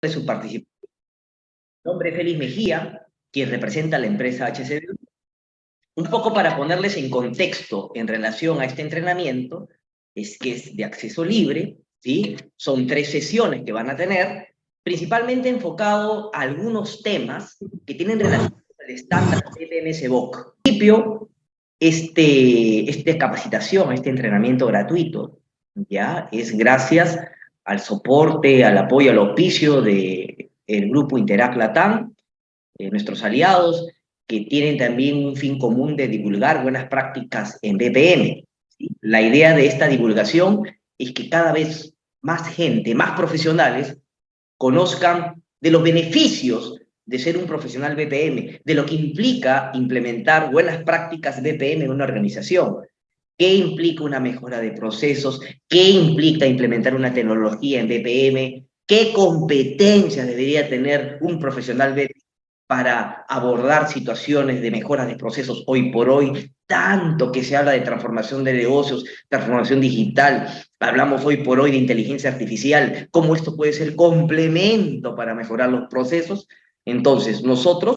de su participación. Mi nombre es Félix Mejía, quien representa a la empresa HCD. Un poco para ponerles en contexto en relación a este entrenamiento, es que es de acceso libre, ¿sí? Son 3 sesiones que van a tener, principalmente enfocado a algunos temas que tienen relación con el estándar BPM-SBOC. En principio, esta capacitación, este entrenamiento gratuito, ya es gracias al soporte, al apoyo, al auspicio del grupo Interact Latam, nuestros aliados, que tienen también un fin común de divulgar buenas prácticas en BPM. ¿Sí? La idea de esta divulgación es que cada vez más gente, más profesionales, conozcan de los beneficios de ser un profesional BPM, de lo que implica implementar buenas prácticas BPM en una organización. ¿Qué implica una mejora de procesos? ¿Qué implica implementar una tecnología en BPM? ¿Qué competencias debería tener un profesional BPM para abordar situaciones de mejora de procesos hoy por hoy? Tanto que se habla de transformación de negocios, transformación digital, hablamos hoy por hoy de inteligencia artificial, cómo esto puede ser complemento para mejorar los procesos. Entonces, nosotros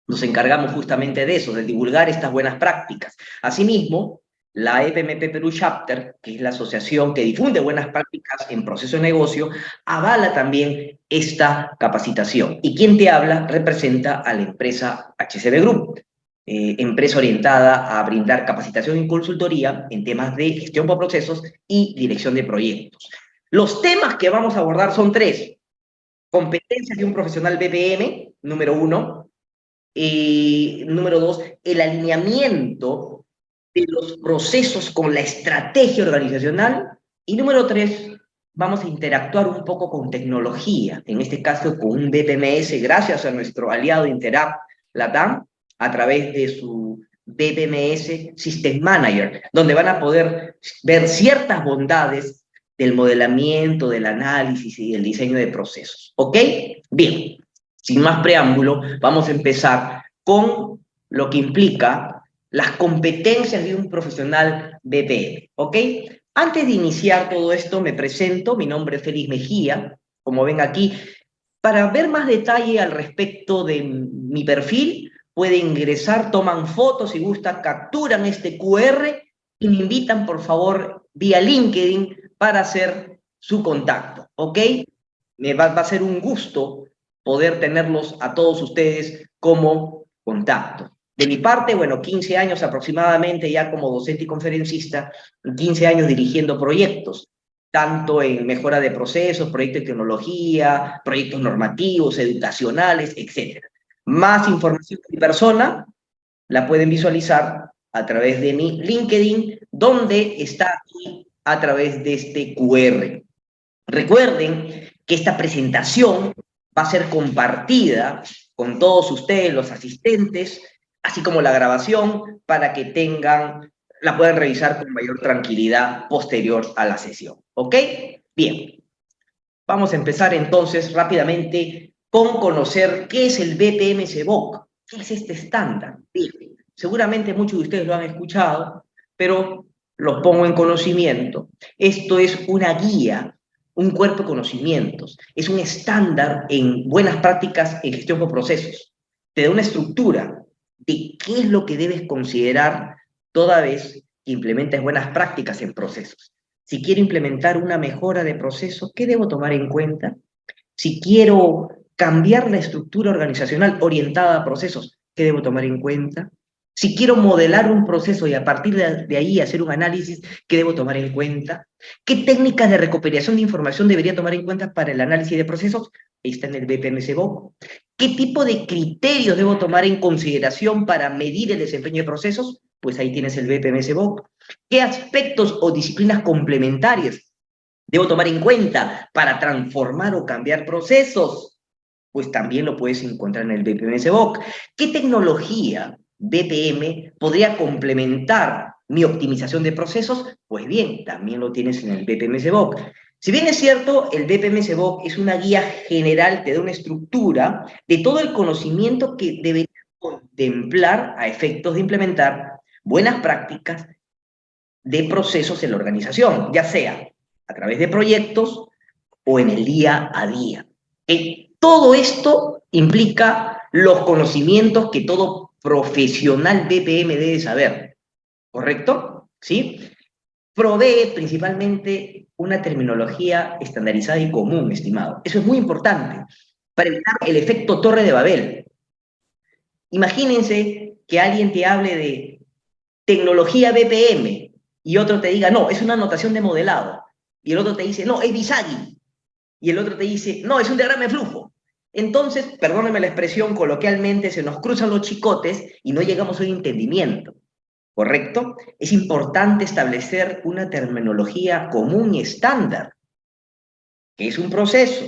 nos encargamos justamente de eso, de divulgar estas buenas prácticas. Asimismo, la EPMP Perú Chapter, que es la asociación que difunde buenas prácticas en proceso de negocio, avala también esta capacitación. Y quien te habla representa a la empresa HCB Group, empresa orientada a brindar capacitación y consultoría en temas de gestión por procesos y dirección de proyectos. Los temas que vamos a abordar son 3. Competencias de un profesional BPM, número 1. Número 2, el alineamiento de los procesos con la estrategia organizacional. Y número 3, vamos a interactuar un poco con tecnología, en este caso con un BPMS, gracias a nuestro aliado Interact Latam, a través de su BPMS System Manager, donde van a poder ver ciertas bondades del modelamiento, del análisis y del diseño de procesos. ¿Ok? Bien. Sin más preámbulo, vamos a empezar con lo que implica las competencias de un profesional BPM, ¿ok? Antes de iniciar todo esto, me presento, mi nombre es Félix Mejía, como ven aquí. Para ver más detalle al respecto de mi perfil, pueden ingresar, toman fotos, si gustan, capturan este QR y me invitan, por favor, vía LinkedIn para hacer su contacto, ¿ok? Va a ser un gusto poder tenerlos a todos ustedes como contacto. De mi parte, bueno, 15 años aproximadamente ya como docente y conferencista, 15 años dirigiendo proyectos, tanto en mejora de procesos, proyectos de tecnología, proyectos normativos, educacionales, etc. Más información de mi persona la pueden visualizar a través de mi LinkedIn, donde está aquí a través de este QR. Recuerden que esta presentación va a ser compartida con todos ustedes, los asistentes, así como la grabación, para que la puedan revisar con mayor tranquilidad posterior a la sesión. ¿Ok? Bien. Vamos a empezar entonces rápidamente con conocer qué es el BPM-SBOC. ¿Qué es este estándar? Bien. Seguramente muchos de ustedes lo han escuchado, pero los pongo en conocimiento. Esto es una guía, un cuerpo de conocimientos, es un estándar en buenas prácticas en gestión por procesos. Te da una estructura de qué es lo que debes considerar toda vez que implementes buenas prácticas en procesos. Si quiero implementar una mejora de proceso, ¿qué debo tomar en cuenta? Si quiero cambiar la estructura organizacional orientada a procesos, ¿qué debo tomar en cuenta? Si quiero modelar un proceso y a partir de ahí hacer un análisis, ¿qué debo tomar en cuenta? ¿Qué técnicas de recuperación de información debería tomar en cuenta para el análisis de procesos? Ahí está en el BPM-SBOC. ¿Qué tipo de criterios debo tomar en consideración para medir el desempeño de procesos? Pues ahí tienes el BPM-SBOC. ¿Qué aspectos o disciplinas complementarias debo tomar en cuenta para transformar o cambiar procesos? Pues también lo puedes encontrar en el BPM-SBOC. ¿Qué tecnología BPM podría complementar mi optimización de procesos? Pues bien, también lo tienes en el BPM-SBOC. Si bien es cierto, el BPM-SBOC es una guía general, te da una estructura de todo el conocimiento que debería contemplar a efectos de implementar buenas prácticas de procesos en la organización, ya sea a través de proyectos o en el día a día. Todo esto implica los conocimientos que todo profesional BPM debe saber, ¿correcto? ¿Sí? Provee principalmente una terminología estandarizada y común, estimado. Eso es muy importante para evitar el efecto Torre de Babel. Imagínense que alguien te hable de tecnología BPM y otro te diga, no, es una notación de modelado. Y el otro te dice, no, es Visagi. Y el otro te dice, no, es un diagrama de flujo. Entonces, perdónenme la expresión, coloquialmente se nos cruzan los chicotes y no llegamos a un entendimiento. ¿Correcto? Es importante establecer una terminología común y estándar, que es un proceso,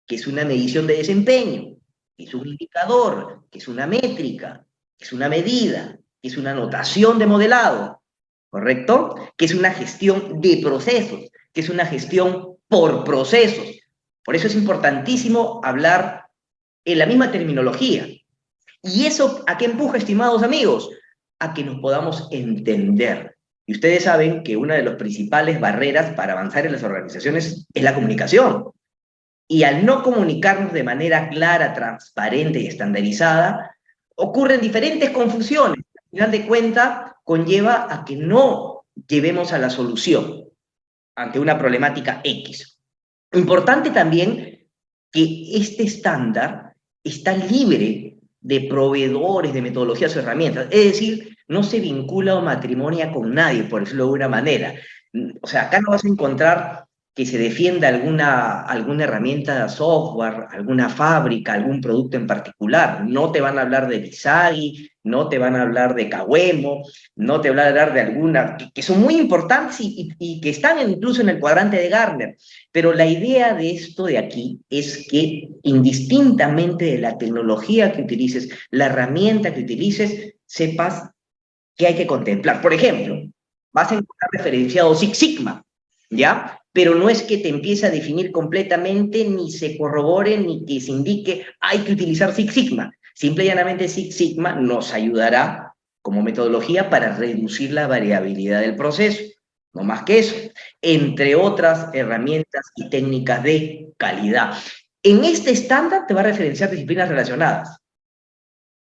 que es una medición de desempeño, que es un indicador, que es una métrica, que es una medida, que es una notación de modelado, ¿correcto? Que es una gestión de procesos, que es una gestión por procesos. Por eso es importantísimo hablar en la misma terminología. ¿Y eso a qué empuja, estimados amigos? A que nos podamos entender. Y ustedes saben que una de las principales barreras para avanzar en las organizaciones es la comunicación. Y al no comunicarnos de manera clara, transparente y estandarizada, ocurren diferentes confusiones. Al final de cuentas, conlleva a que no llevemos a la solución ante una problemática X. Importante también que este estándar está libre de proveedores, de metodologías o herramientas. Es decir, no se vincula o matrimonia con nadie, por decirlo de alguna manera. O sea, acá no vas a encontrar que se defienda alguna herramienta de software, alguna fábrica, algún producto en particular. No te van a hablar de Visagi, no te van a hablar de Kawemo, no te van a hablar de alguna, que son muy importantes y que están incluso en el cuadrante de Gartner. Pero la idea de esto de aquí es que indistintamente de la tecnología que utilices, la herramienta que utilices, sepas qué hay que contemplar. Por ejemplo, vas a encontrar referenciado Six Sigma, ¿ya? Pero no es que te empiece a definir completamente, ni se corrobore, ni que se indique, hay que utilizar Six Sigma. Simple y llanamente Six Sigma nos ayudará como metodología para reducir la variabilidad del proceso, no más que eso, entre otras herramientas y técnicas de calidad. En este estándar te va a referenciar disciplinas relacionadas,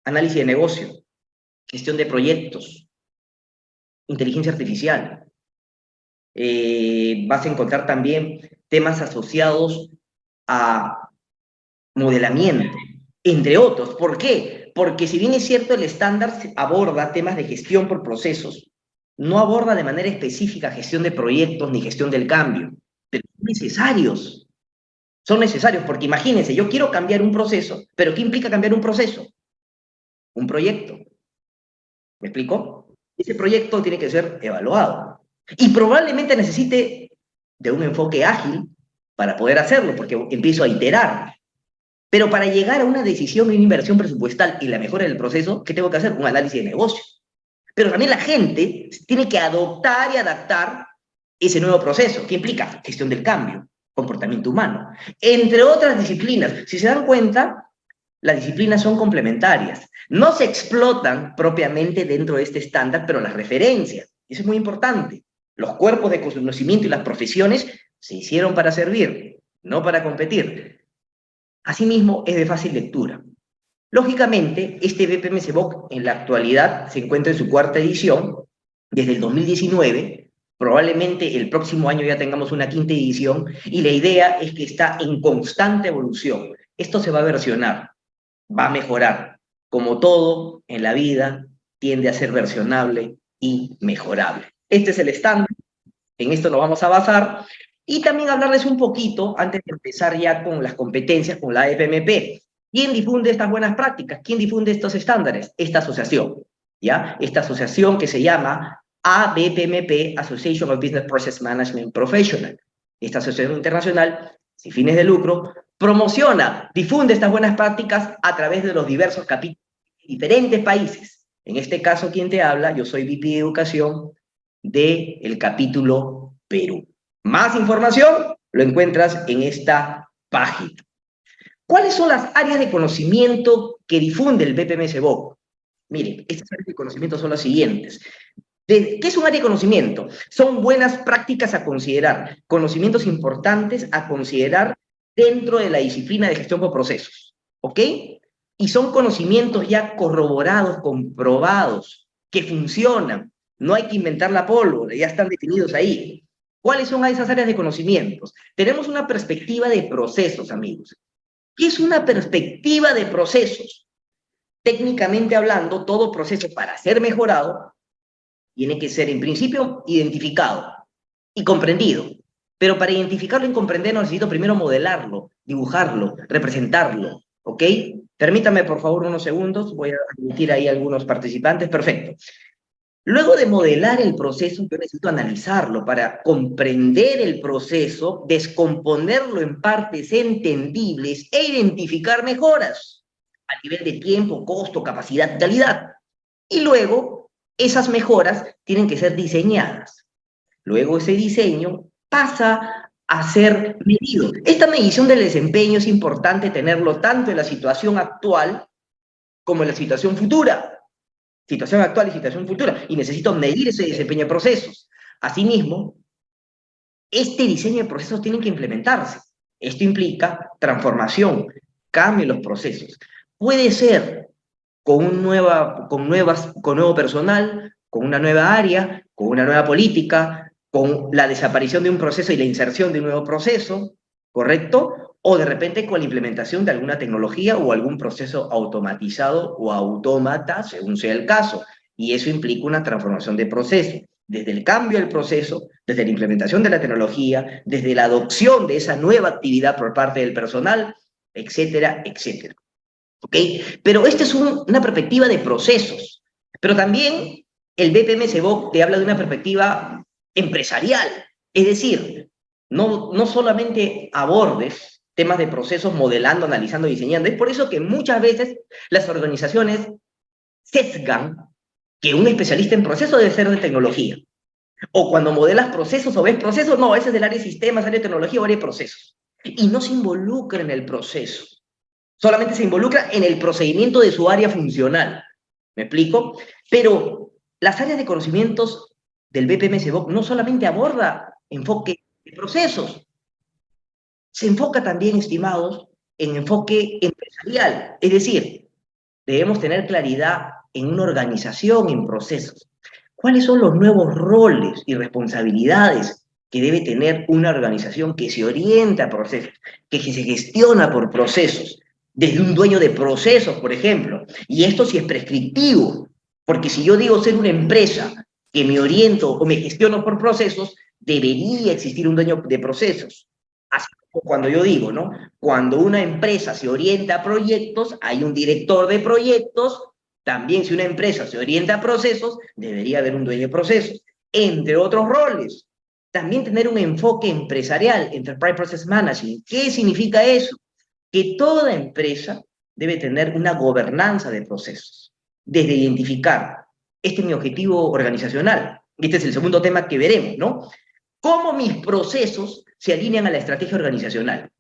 análisis de negocio, gestión de proyectos, inteligencia artificial. Vas a encontrar también temas asociados a modelamiento, entre otros. ¿Por qué? Porque si bien es cierto el estándar aborda temas de gestión por procesos, no aborda de manera específica gestión de proyectos ni gestión del cambio, pero son necesarios. Son necesarios porque imagínense, yo quiero cambiar un proceso, pero ¿qué implica cambiar un proceso? Un proyecto. ¿Me explico? Ese proyecto tiene que ser evaluado. Y probablemente necesite de un enfoque ágil para poder hacerlo, porque empiezo a iterar. Pero para llegar a una decisión y una inversión presupuestal y la mejora del proceso, ¿qué tengo que hacer? Un análisis de negocio. Pero también la gente tiene que adoptar y adaptar ese nuevo proceso. ¿Qué implica? Gestión del cambio, comportamiento humano. Entre otras disciplinas. Si se dan cuenta, las disciplinas son complementarias. No se explotan propiamente dentro de este estándar, pero las referencias. Eso es muy importante. Los cuerpos de conocimiento y las profesiones se hicieron para servir, no para competir. Asimismo, es de fácil lectura. Lógicamente, este BPM-SBOK en la actualidad se encuentra en su cuarta edición, desde el 2019, probablemente el próximo año ya tengamos una quinta edición, y la idea es que está en constante evolución. Esto se va a versionar, va a mejorar. Como todo en la vida, tiende a ser versionable y mejorable. Este es el estándar, en esto nos vamos a basar, y también hablarles un poquito, antes de empezar ya con las competencias, con la EPMP. ¿Quién difunde estas buenas prácticas? ¿Quién difunde estos estándares? Esta asociación, ¿ya? Esta asociación que se llama ABPMP, Association of Business Process Management Professional. Esta asociación internacional, sin fines de lucro, promociona, difunde estas buenas prácticas a través de los diversos capítulos de diferentes países. En este caso, ¿quién te habla? Yo soy VP de Educación del capítulo Perú. Más información lo encuentras en esta página. ¿Cuáles son las áreas de conocimiento que difunde el BPM-SBOK? Miren, estas áreas de conocimiento son las siguientes. ¿Qué es un área de conocimiento? Son buenas prácticas a considerar, conocimientos importantes a considerar dentro de la disciplina de gestión por procesos, ¿ok? Y son conocimientos ya corroborados, comprobados, que funcionan. No hay que inventar la pólvora, ya están definidos ahí. ¿Cuáles son esas áreas de conocimientos? Tenemos una perspectiva de procesos, amigos. ¿Qué es una perspectiva de procesos? Técnicamente hablando, todo proceso para ser mejorado tiene que ser, en principio, identificado y comprendido. Pero para identificarlo y comprenderlo necesito primero modelarlo, dibujarlo, representarlo, ¿ok? Permítame, por favor, unos segundos. Voy a admitir ahí algunos participantes. Perfecto. Luego de modelar el proceso, yo necesito analizarlo para comprender el proceso, descomponerlo en partes entendibles e identificar mejoras a nivel de tiempo, costo, capacidad, calidad. Y luego, esas mejoras tienen que ser diseñadas. Luego ese diseño pasa a ser medido. Esta medición del desempeño es importante tenerlo tanto en la situación actual como en la situación futura. Situación actual y situación futura. Y necesito medir ese desempeño de procesos. Asimismo, este diseño de procesos tiene que implementarse. Esto implica transformación, cambio en los procesos. Puede ser con nuevo personal, con una nueva área, con una nueva política, con la desaparición de un proceso y la inserción de un nuevo proceso, ¿correcto? O de repente con la implementación de alguna tecnología o algún proceso automatizado o autómata, según sea el caso. Y eso implica una transformación de proceso, desde el cambio del proceso, desde la implementación de la tecnología, desde la adopción de esa nueva actividad por parte del personal, etcétera, etcétera. ¿Ok? Pero esta es una perspectiva de procesos. Pero también el BPM-SEBOC te habla de una perspectiva empresarial. Es decir, no solamente abordes temas de procesos modelando, analizando, diseñando. Es por eso que muchas veces las organizaciones sesgan que un especialista en procesos debe ser de tecnología. O cuando modelas procesos o ves procesos, no, ese es del área de sistemas, área de tecnología o área de procesos. Y no se involucra en el proceso. Solamente se involucra en el procedimiento de su área funcional. ¿Me explico? Pero las áreas de conocimientos del BPM-SEBOC no solamente aborda enfoque de procesos, se enfoca también, estimados, en enfoque empresarial. Es decir, debemos tener claridad en una organización, en procesos. ¿Cuáles son los nuevos roles y responsabilidades que debe tener una organización que se orienta a procesos, que se gestiona por procesos? Desde un dueño de procesos, por ejemplo. Y esto sí es prescriptivo, porque si yo digo ser una empresa que me oriento o me gestiono por procesos, debería existir un dueño de procesos. Así como cuando yo digo, ¿no? Cuando una empresa se orienta a proyectos, hay un director de proyectos. También si una empresa se orienta a procesos, debería haber un dueño de procesos, entre otros roles. También tener un enfoque empresarial, Enterprise Process Management. ¿Qué significa eso? Que toda empresa debe tener una gobernanza de procesos, desde identificar, este es mi objetivo organizacional, este es el segundo tema que veremos, ¿no? ¿Cómo mis procesos se alinean a la estrategia organizacional?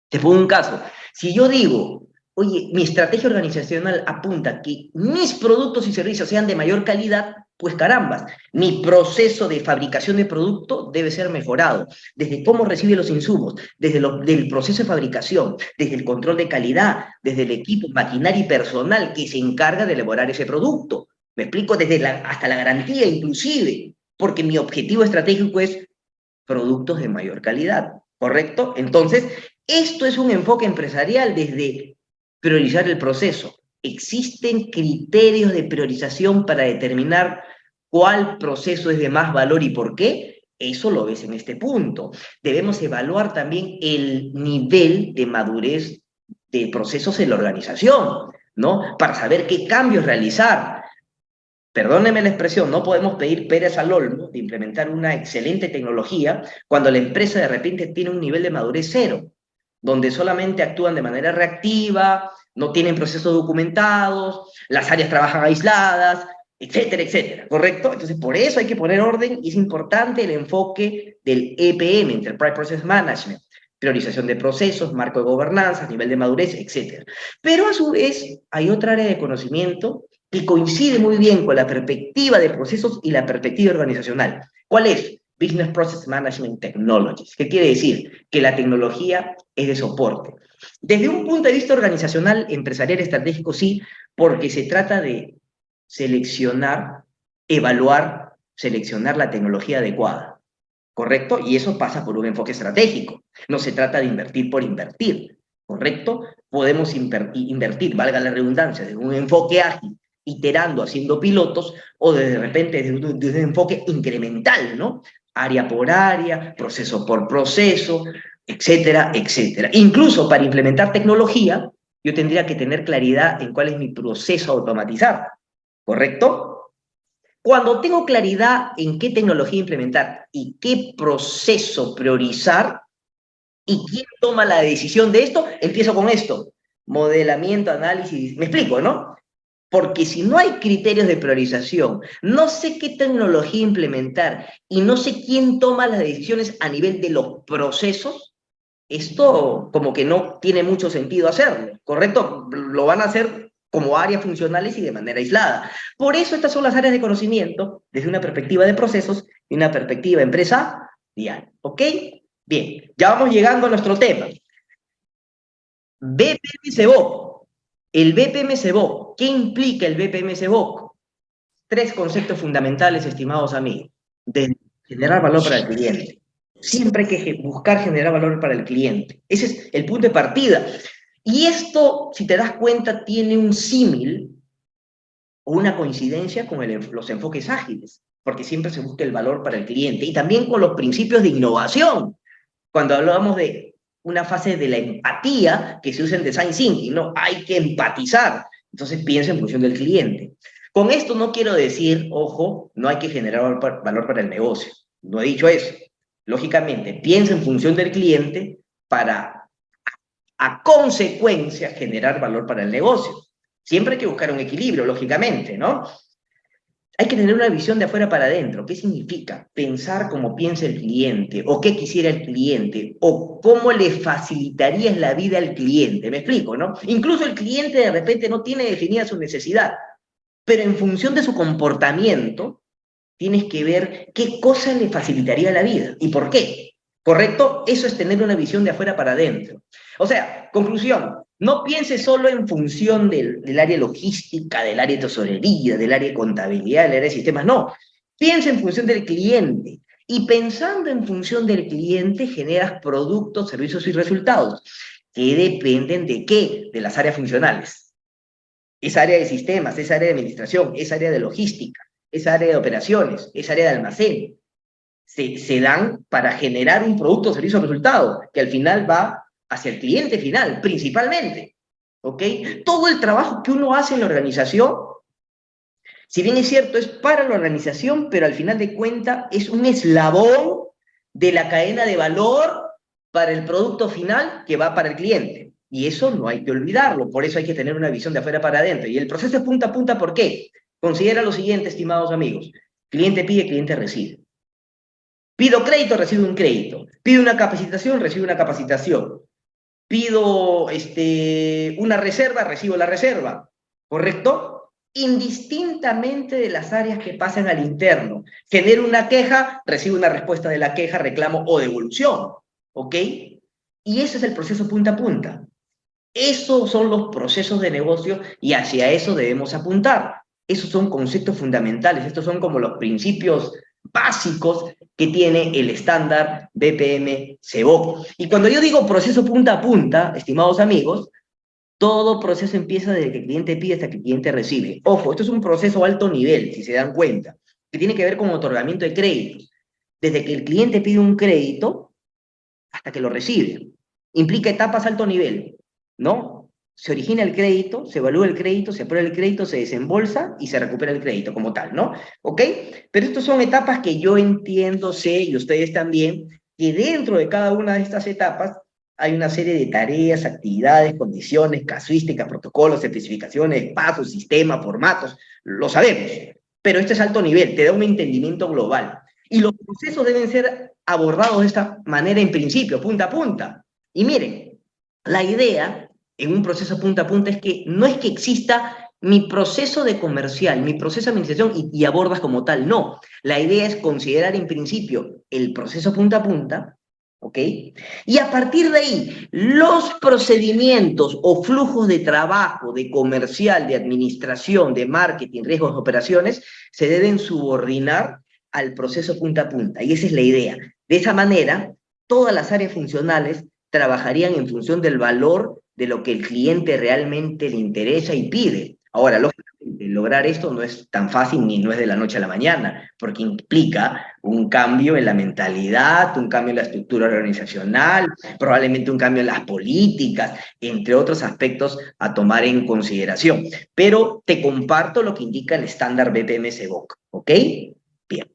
Te pongo un caso. Si yo digo, oye, mi estrategia organizacional apunta a que mis productos y servicios sean de mayor calidad, pues carambas, mi proceso de fabricación de producto debe ser mejorado. Desde cómo recibe los insumos, desde el proceso de fabricación, desde el control de calidad, desde el equipo, maquinaria y personal que se encarga de elaborar ese producto. Me explico, hasta la garantía inclusive, porque mi objetivo estratégico es productos de mayor calidad, ¿correcto? Entonces, esto es un enfoque empresarial desde priorizar el proceso. ¿Existen criterios de priorización para determinar cuál proceso es de más valor y por qué? Eso lo ves en este punto. Debemos evaluar también el nivel de madurez de procesos en la organización, ¿no? Para saber qué cambios realizar. Perdóneme la expresión, no podemos pedir peras al olmo de implementar una excelente tecnología cuando la empresa de repente tiene un nivel de madurez cero, donde solamente actúan de manera reactiva, no tienen procesos documentados, las áreas trabajan aisladas, etcétera, etcétera, ¿correcto? Entonces, por eso hay que poner orden y es importante el enfoque del EPM, Enterprise Process Management, priorización de procesos, marco de gobernanza, nivel de madurez, etcétera. Pero a su vez hay otra área de conocimiento que coincide muy bien con la perspectiva de procesos y la perspectiva organizacional. ¿Cuál es? Business Process Management Technologies. ¿Qué quiere decir? Que la tecnología es de soporte. Desde un punto de vista organizacional, empresarial, estratégico, sí, porque se trata de seleccionar, evaluar, seleccionar la tecnología adecuada, ¿correcto? Y eso pasa por un enfoque estratégico. No se trata de invertir por invertir, ¿correcto? Podemos invertir, valga la redundancia, desde un enfoque ágil, iterando, haciendo pilotos, o de repente desde un enfoque incremental, ¿no? Área por área, proceso por proceso, etcétera, etcétera. Incluso para implementar tecnología, yo tendría que tener claridad en cuál es mi proceso a automatizar, ¿correcto? Cuando tengo claridad en qué tecnología implementar y qué proceso priorizar y quién toma la decisión de esto, empiezo con esto. Modelamiento, análisis, me explico, ¿no? Porque si no hay criterios de priorización, no sé qué tecnología implementar y no sé quién toma las decisiones a nivel de los procesos, esto como que no tiene mucho sentido hacerlo, ¿correcto? Lo van a hacer como áreas funcionales y de manera aislada. Por eso estas son las áreas de conocimiento desde una perspectiva de procesos y una perspectiva empresarial, ¿ok? Bien, ya vamos llegando a nuestro tema. BPM-SEBOC. El BPM-SEBOC. ¿Qué implica el BPM-SEBOC? Tres conceptos fundamentales, estimados amigos. De generar valor para el cliente. Siempre hay que buscar generar valor para el cliente. Ese es el punto de partida. Y esto, si te das cuenta, tiene un símil o una coincidencia con los enfoques ágiles, porque siempre se busca el valor para el cliente. Y también con los principios de innovación. Cuando hablamos de una fase de la empatía que se usa en Design Thinking, ¿no? Hay que empatizar. Entonces piensa en función del cliente. Con esto no quiero decir, ojo, no hay que generar valor para el negocio. No he dicho eso. Lógicamente, piensa en función del cliente para, a consecuencia, generar valor para el negocio. Siempre hay que buscar un equilibrio, lógicamente, ¿no? Hay que tener una visión de afuera para adentro. ¿Qué significa? Pensar como piensa el cliente, o qué quisiera el cliente, o cómo le facilitarías la vida al cliente. ¿Me explico, no? Incluso el cliente de repente no tiene definida su necesidad, pero en función de su comportamiento, tienes que ver qué cosa le facilitaría la vida y por qué. ¿Correcto? Eso es tener una visión de afuera para adentro. O sea, conclusión, no pienses solo en función del área logística, del área de tesorería, del área de contabilidad, del área de sistemas, no. Piensa en función del cliente. Y pensando en función del cliente, generas productos, servicios y resultados que dependen de qué? De las áreas funcionales. Esa área de sistemas, esa área de administración, esa área de logística, esa área de operaciones, esa área de almacén. Se dan para generar un producto, servicio o resultado, que al final va hacia el cliente final, principalmente. ¿Ok? Todo el trabajo que uno hace en la organización, si bien es cierto, es para la organización, pero al final de cuentas es un eslabón de la cadena de valor para el producto final que va para el cliente. Y eso no hay que olvidarlo, por eso hay que tener una visión de afuera para adentro. Y el proceso es punta a punta, ¿por qué? Considera lo siguiente, estimados amigos. Cliente pide, cliente recibe. Pido crédito, recibo un crédito. Pido una capacitación, recibo una capacitación. Pido una reserva, recibo la reserva. ¿Correcto? Indistintamente de las áreas que pasan al interno. Genero una queja, recibo una respuesta de la queja, reclamo o devolución. ¿Ok? Y ese es el proceso punta a punta. Esos son los procesos de negocio y hacia eso debemos apuntar. Esos son conceptos fundamentales, estos son como los principios básicos que tiene el estándar BPM-SEBOC. Y cuando yo digo proceso punta a punta, estimados amigos, todo proceso empieza desde que el cliente pide hasta que el cliente recibe. Ojo, esto es un proceso alto nivel, si se dan cuenta, que tiene que ver con otorgamiento de créditos. Desde que el cliente pide un crédito hasta que lo recibe. Implica etapas alto nivel, ¿no? Se origina el crédito, se evalúa el crédito, se aprueba el crédito, se desembolsa y se recupera el crédito como tal, ¿no? ¿Ok? Pero estas son etapas que yo entiendo, sé, y ustedes también, que dentro de cada una de estas etapas hay una serie de tareas, actividades, condiciones, casuísticas, protocolos, especificaciones, pasos, sistemas, formatos, lo sabemos. Pero este es alto nivel, te da un entendimiento global. Y los procesos deben ser abordados de esta manera en principio, punta a punta. Y miren, la idea en un proceso punta a punta es que no es que exista mi proceso de comercial, mi proceso de administración y abordas como tal. No, la idea es considerar en principio el proceso punta a punta, ¿ok? Y a partir de ahí, los procedimientos o flujos de trabajo, de comercial, de administración, de marketing, riesgos, operaciones, se deben subordinar al proceso punta a punta. Y esa es la idea. De esa manera, todas las áreas funcionales trabajarían en función del valor de lo que el cliente realmente le interesa y pide. Ahora, lógicamente, lograr esto no es tan fácil ni no es de la noche a la mañana, porque implica un cambio en la mentalidad, un cambio en la estructura organizacional, probablemente un cambio en las políticas, entre otros aspectos a tomar en consideración. Pero te comparto lo que indica el estándar BPM-SBOC, ¿ok? Bien.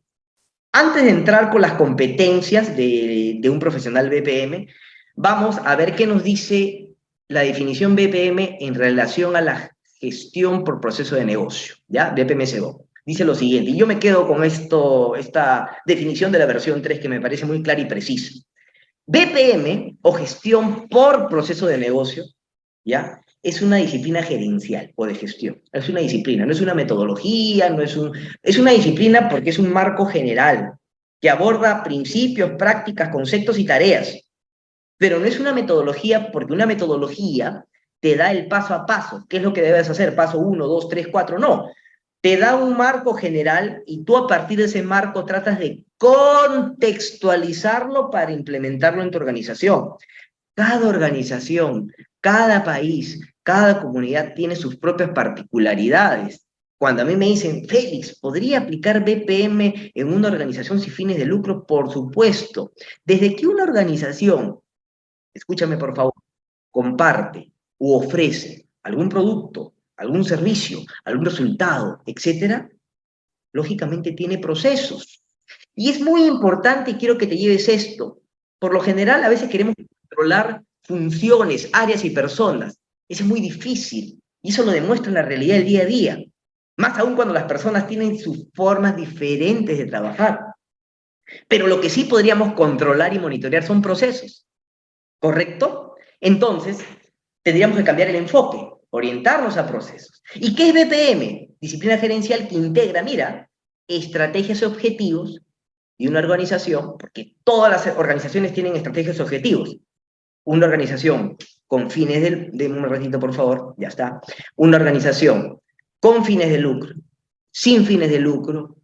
Antes de entrar con las competencias de un profesional BPM, vamos a ver qué nos dice la definición BPM en relación a la gestión por proceso de negocio, ¿ya? BPM-SBOC. Dice lo siguiente, y yo me quedo con esta definición de la versión 3 que me parece muy clara y precisa. BPM, o gestión por proceso de negocio, ¿ya? Es una disciplina gerencial o de gestión. Es una disciplina, no es una metodología, es una disciplina porque es un marco general que aborda principios, prácticas, conceptos y tareas. Pero no es una metodología porque una metodología te da el paso a paso. ¿Qué es lo que debes hacer? Paso 1, 2, 3, 4. No. Te da un marco general y tú a partir de ese marco tratas de contextualizarlo para implementarlo en tu organización. Cada organización, cada país, cada comunidad tiene sus propias particularidades. Cuando a mí me dicen, Félix, ¿podría aplicar BPM en una organización sin fines de lucro? Por supuesto. Desde que una organización, escúchame por favor, comparte u ofrece algún producto, algún servicio, algún resultado, etcétera, lógicamente tiene procesos. Y es muy importante, y quiero que te lleves esto. Por lo general, a veces queremos controlar funciones, áreas y personas. Eso es muy difícil. Y eso lo demuestra la realidad del día a día. Más aún cuando las personas tienen sus formas diferentes de trabajar. Pero lo que sí podríamos controlar y monitorear son procesos. ¿Correcto? Entonces, tendríamos que cambiar el enfoque, orientarnos a procesos. ¿Y qué es BPM? Disciplina gerencial que integra, mira, estrategias y objetivos de una organización, porque todas las organizaciones tienen estrategias y objetivos. Una organización con fines de un ratito, por favor, ya está. Una organización con fines de lucro, sin fines de lucro,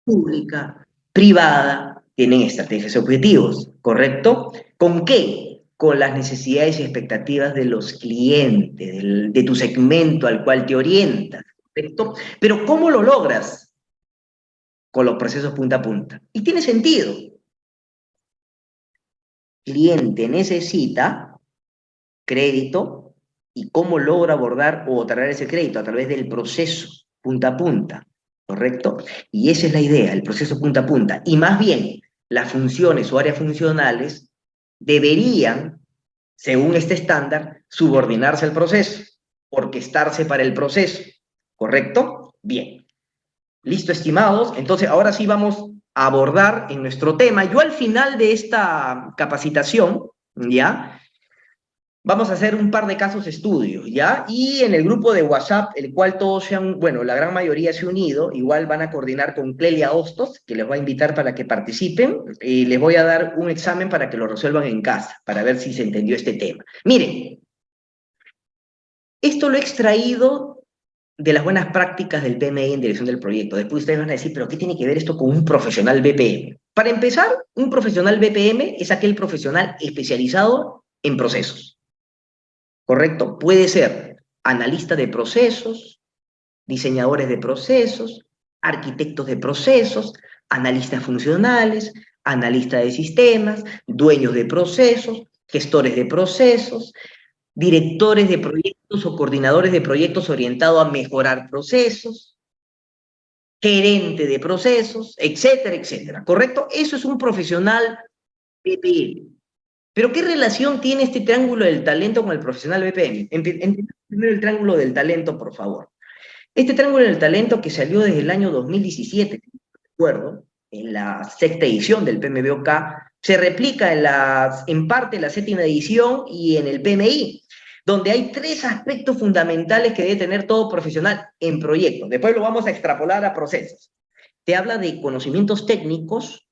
pública, privada, tienen estrategias y objetivos, ¿correcto? ¿Con qué? Con las necesidades y expectativas de los clientes, de tu segmento al cual te orientas, ¿correcto? Pero ¿cómo lo logras? Con los procesos punta a punta. Y tiene sentido. Cliente necesita crédito y cómo logra abordar o otorgar ese crédito a través del proceso punta a punta, ¿correcto? Y esa es la idea, el proceso punta a punta. Y más bien, las funciones o áreas funcionales deberían, según este estándar, subordinarse al proceso, orquestarse para el proceso, ¿correcto? Bien. Listo, estimados. Entonces, ahora sí vamos a abordar en nuestro tema. Yo al final de esta capacitación, ¿ya? Vamos a hacer un par de casos de estudio, ¿ya? Y en el grupo de WhatsApp, el cual todos se han, bueno, la gran mayoría se ha unido, igual van a coordinar con Clelia Hostos, que les voy a invitar para que participen, y les voy a dar un examen para que lo resuelvan en casa, para ver si se entendió este tema. Miren, esto lo he extraído de las buenas prácticas del PMI en dirección del proyecto. Después ustedes van a decir, pero ¿qué tiene que ver esto con un profesional BPM? Para empezar, un profesional BPM es aquel profesional especializado en procesos. ¿Correcto? Puede ser analista de procesos, diseñadores de procesos, arquitectos de procesos, analistas funcionales, analistas de sistemas, dueños de procesos, gestores de procesos, directores de proyectos o coordinadores de proyectos orientados a mejorar procesos, gerente de procesos, etcétera, etcétera. ¿Correcto? Eso es un profesional BPM. Pero ¿qué relación tiene este triángulo del talento con el profesional BPM? Entendamos primero el triángulo del talento, por favor. Este triángulo del talento que salió desde el año 2017, recuerdo, en la sexta edición del PMBOK, se replica en parte en la séptima edición y en el PMI. donde hay tres aspectos fundamentales que debe tener todo profesional en proyectos. Después lo vamos a extrapolar a procesos. Te habla de conocimientos técnicos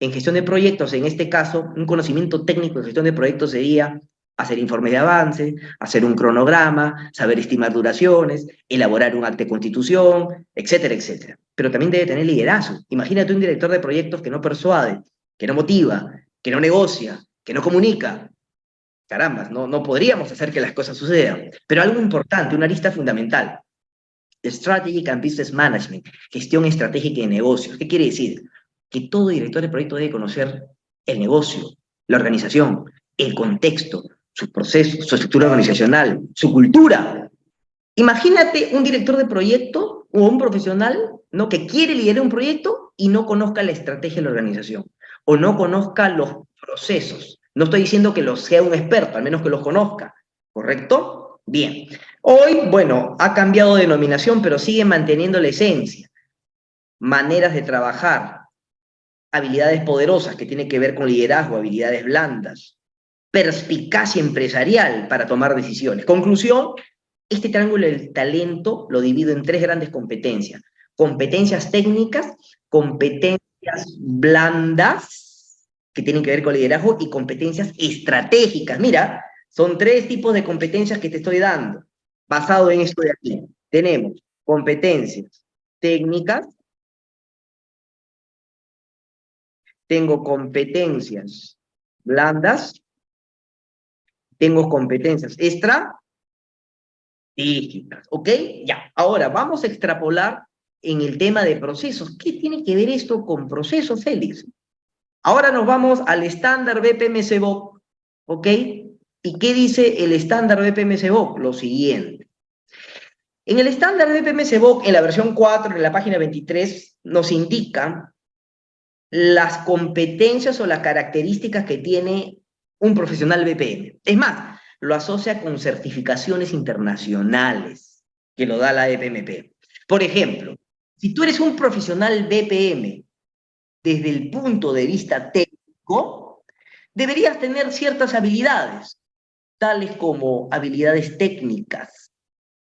en gestión de proyectos. En este caso, un conocimiento técnico en gestión de proyectos sería hacer informes de avance, hacer un cronograma, saber estimar duraciones, elaborar un acta de constitución, etcétera, etcétera. Pero también debe tener liderazgo. Imagínate un director de proyectos que no persuade, que no motiva, que no negocia, que no comunica. Carambas, no podríamos hacer que las cosas sucedan. Pero algo importante, una lista fundamental: Strategic and Business Management, gestión estratégica de negocios. ¿Qué quiere decir? Que todo director de proyecto debe conocer el negocio, la organización, el contexto, sus procesos, su estructura organizacional, su cultura. Imagínate un director de proyecto o un profesional, ¿no?, que quiere liderar un proyecto y no conozca la estrategia de la organización o no conozca los procesos. No estoy diciendo que los sea un experto, al menos que los conozca, ¿correcto? Bien. Hoy, bueno, ha cambiado de denominación, pero sigue manteniendo la esencia. Maneras de trabajar, habilidades poderosas que tienen que ver con liderazgo, habilidades blandas, perspicacia empresarial para tomar decisiones. Conclusión: este triángulo del talento lo divido en tres grandes competencias: competencias técnicas, competencias blandas, que tienen que ver con liderazgo, y competencias estratégicas. Mira, son tres tipos de competencias que te estoy dando, basado en esto de aquí. Tenemos competencias técnicas, tengo competencias blandas, tengo competencias estratégicas, ¿ok? Ya, ahora vamos a extrapolar en el tema de procesos. ¿Qué tiene que ver esto con procesos, Félix? Ahora nos vamos al estándar BPM-CBOK, ¿ok? ¿Y qué dice el estándar BPM-CBOK? Lo siguiente. En el estándar BPM-CBOK, en la versión 4, en la página 23, nos indica las competencias o las características que tiene un profesional BPM. Es más, lo asocia con certificaciones internacionales que lo da la EPMP. Por ejemplo, si tú eres un profesional BPM desde el punto de vista técnico, deberías tener ciertas habilidades, tales como habilidades técnicas,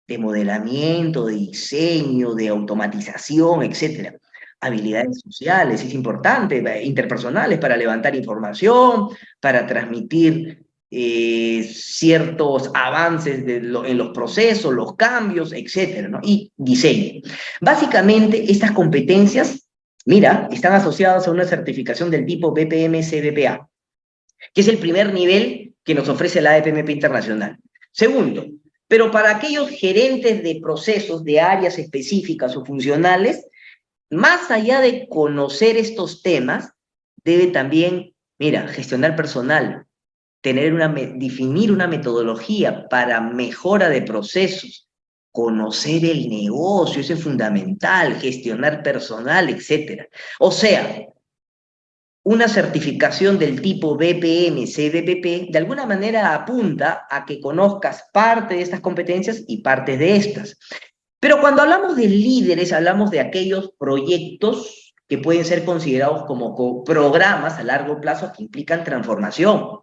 de modelamiento, de diseño, de automatización, etcétera. Habilidades sociales, es importante, interpersonales, para levantar información, para transmitir ciertos avances en los procesos, los cambios, etcétera, ¿no? Y diseño. Básicamente, estas competencias, mira, están asociadas a una certificación del tipo BPM-CBPA, que es el primer nivel que nos ofrece la EPMP Internacional. Segundo, pero para aquellos gerentes de procesos de áreas específicas o funcionales, más allá de conocer estos temas, debe también, mira, gestionar personal, definir una metodología para mejora de procesos, conocer el negocio, eso es fundamental, gestionar personal, etcétera. O sea, una certificación del tipo BPM, CDPP, de alguna manera apunta a que conozcas parte de estas competencias y parte de estas. Pero cuando hablamos de líderes, hablamos de aquellos proyectos que pueden ser considerados como programas a largo plazo que implican transformación.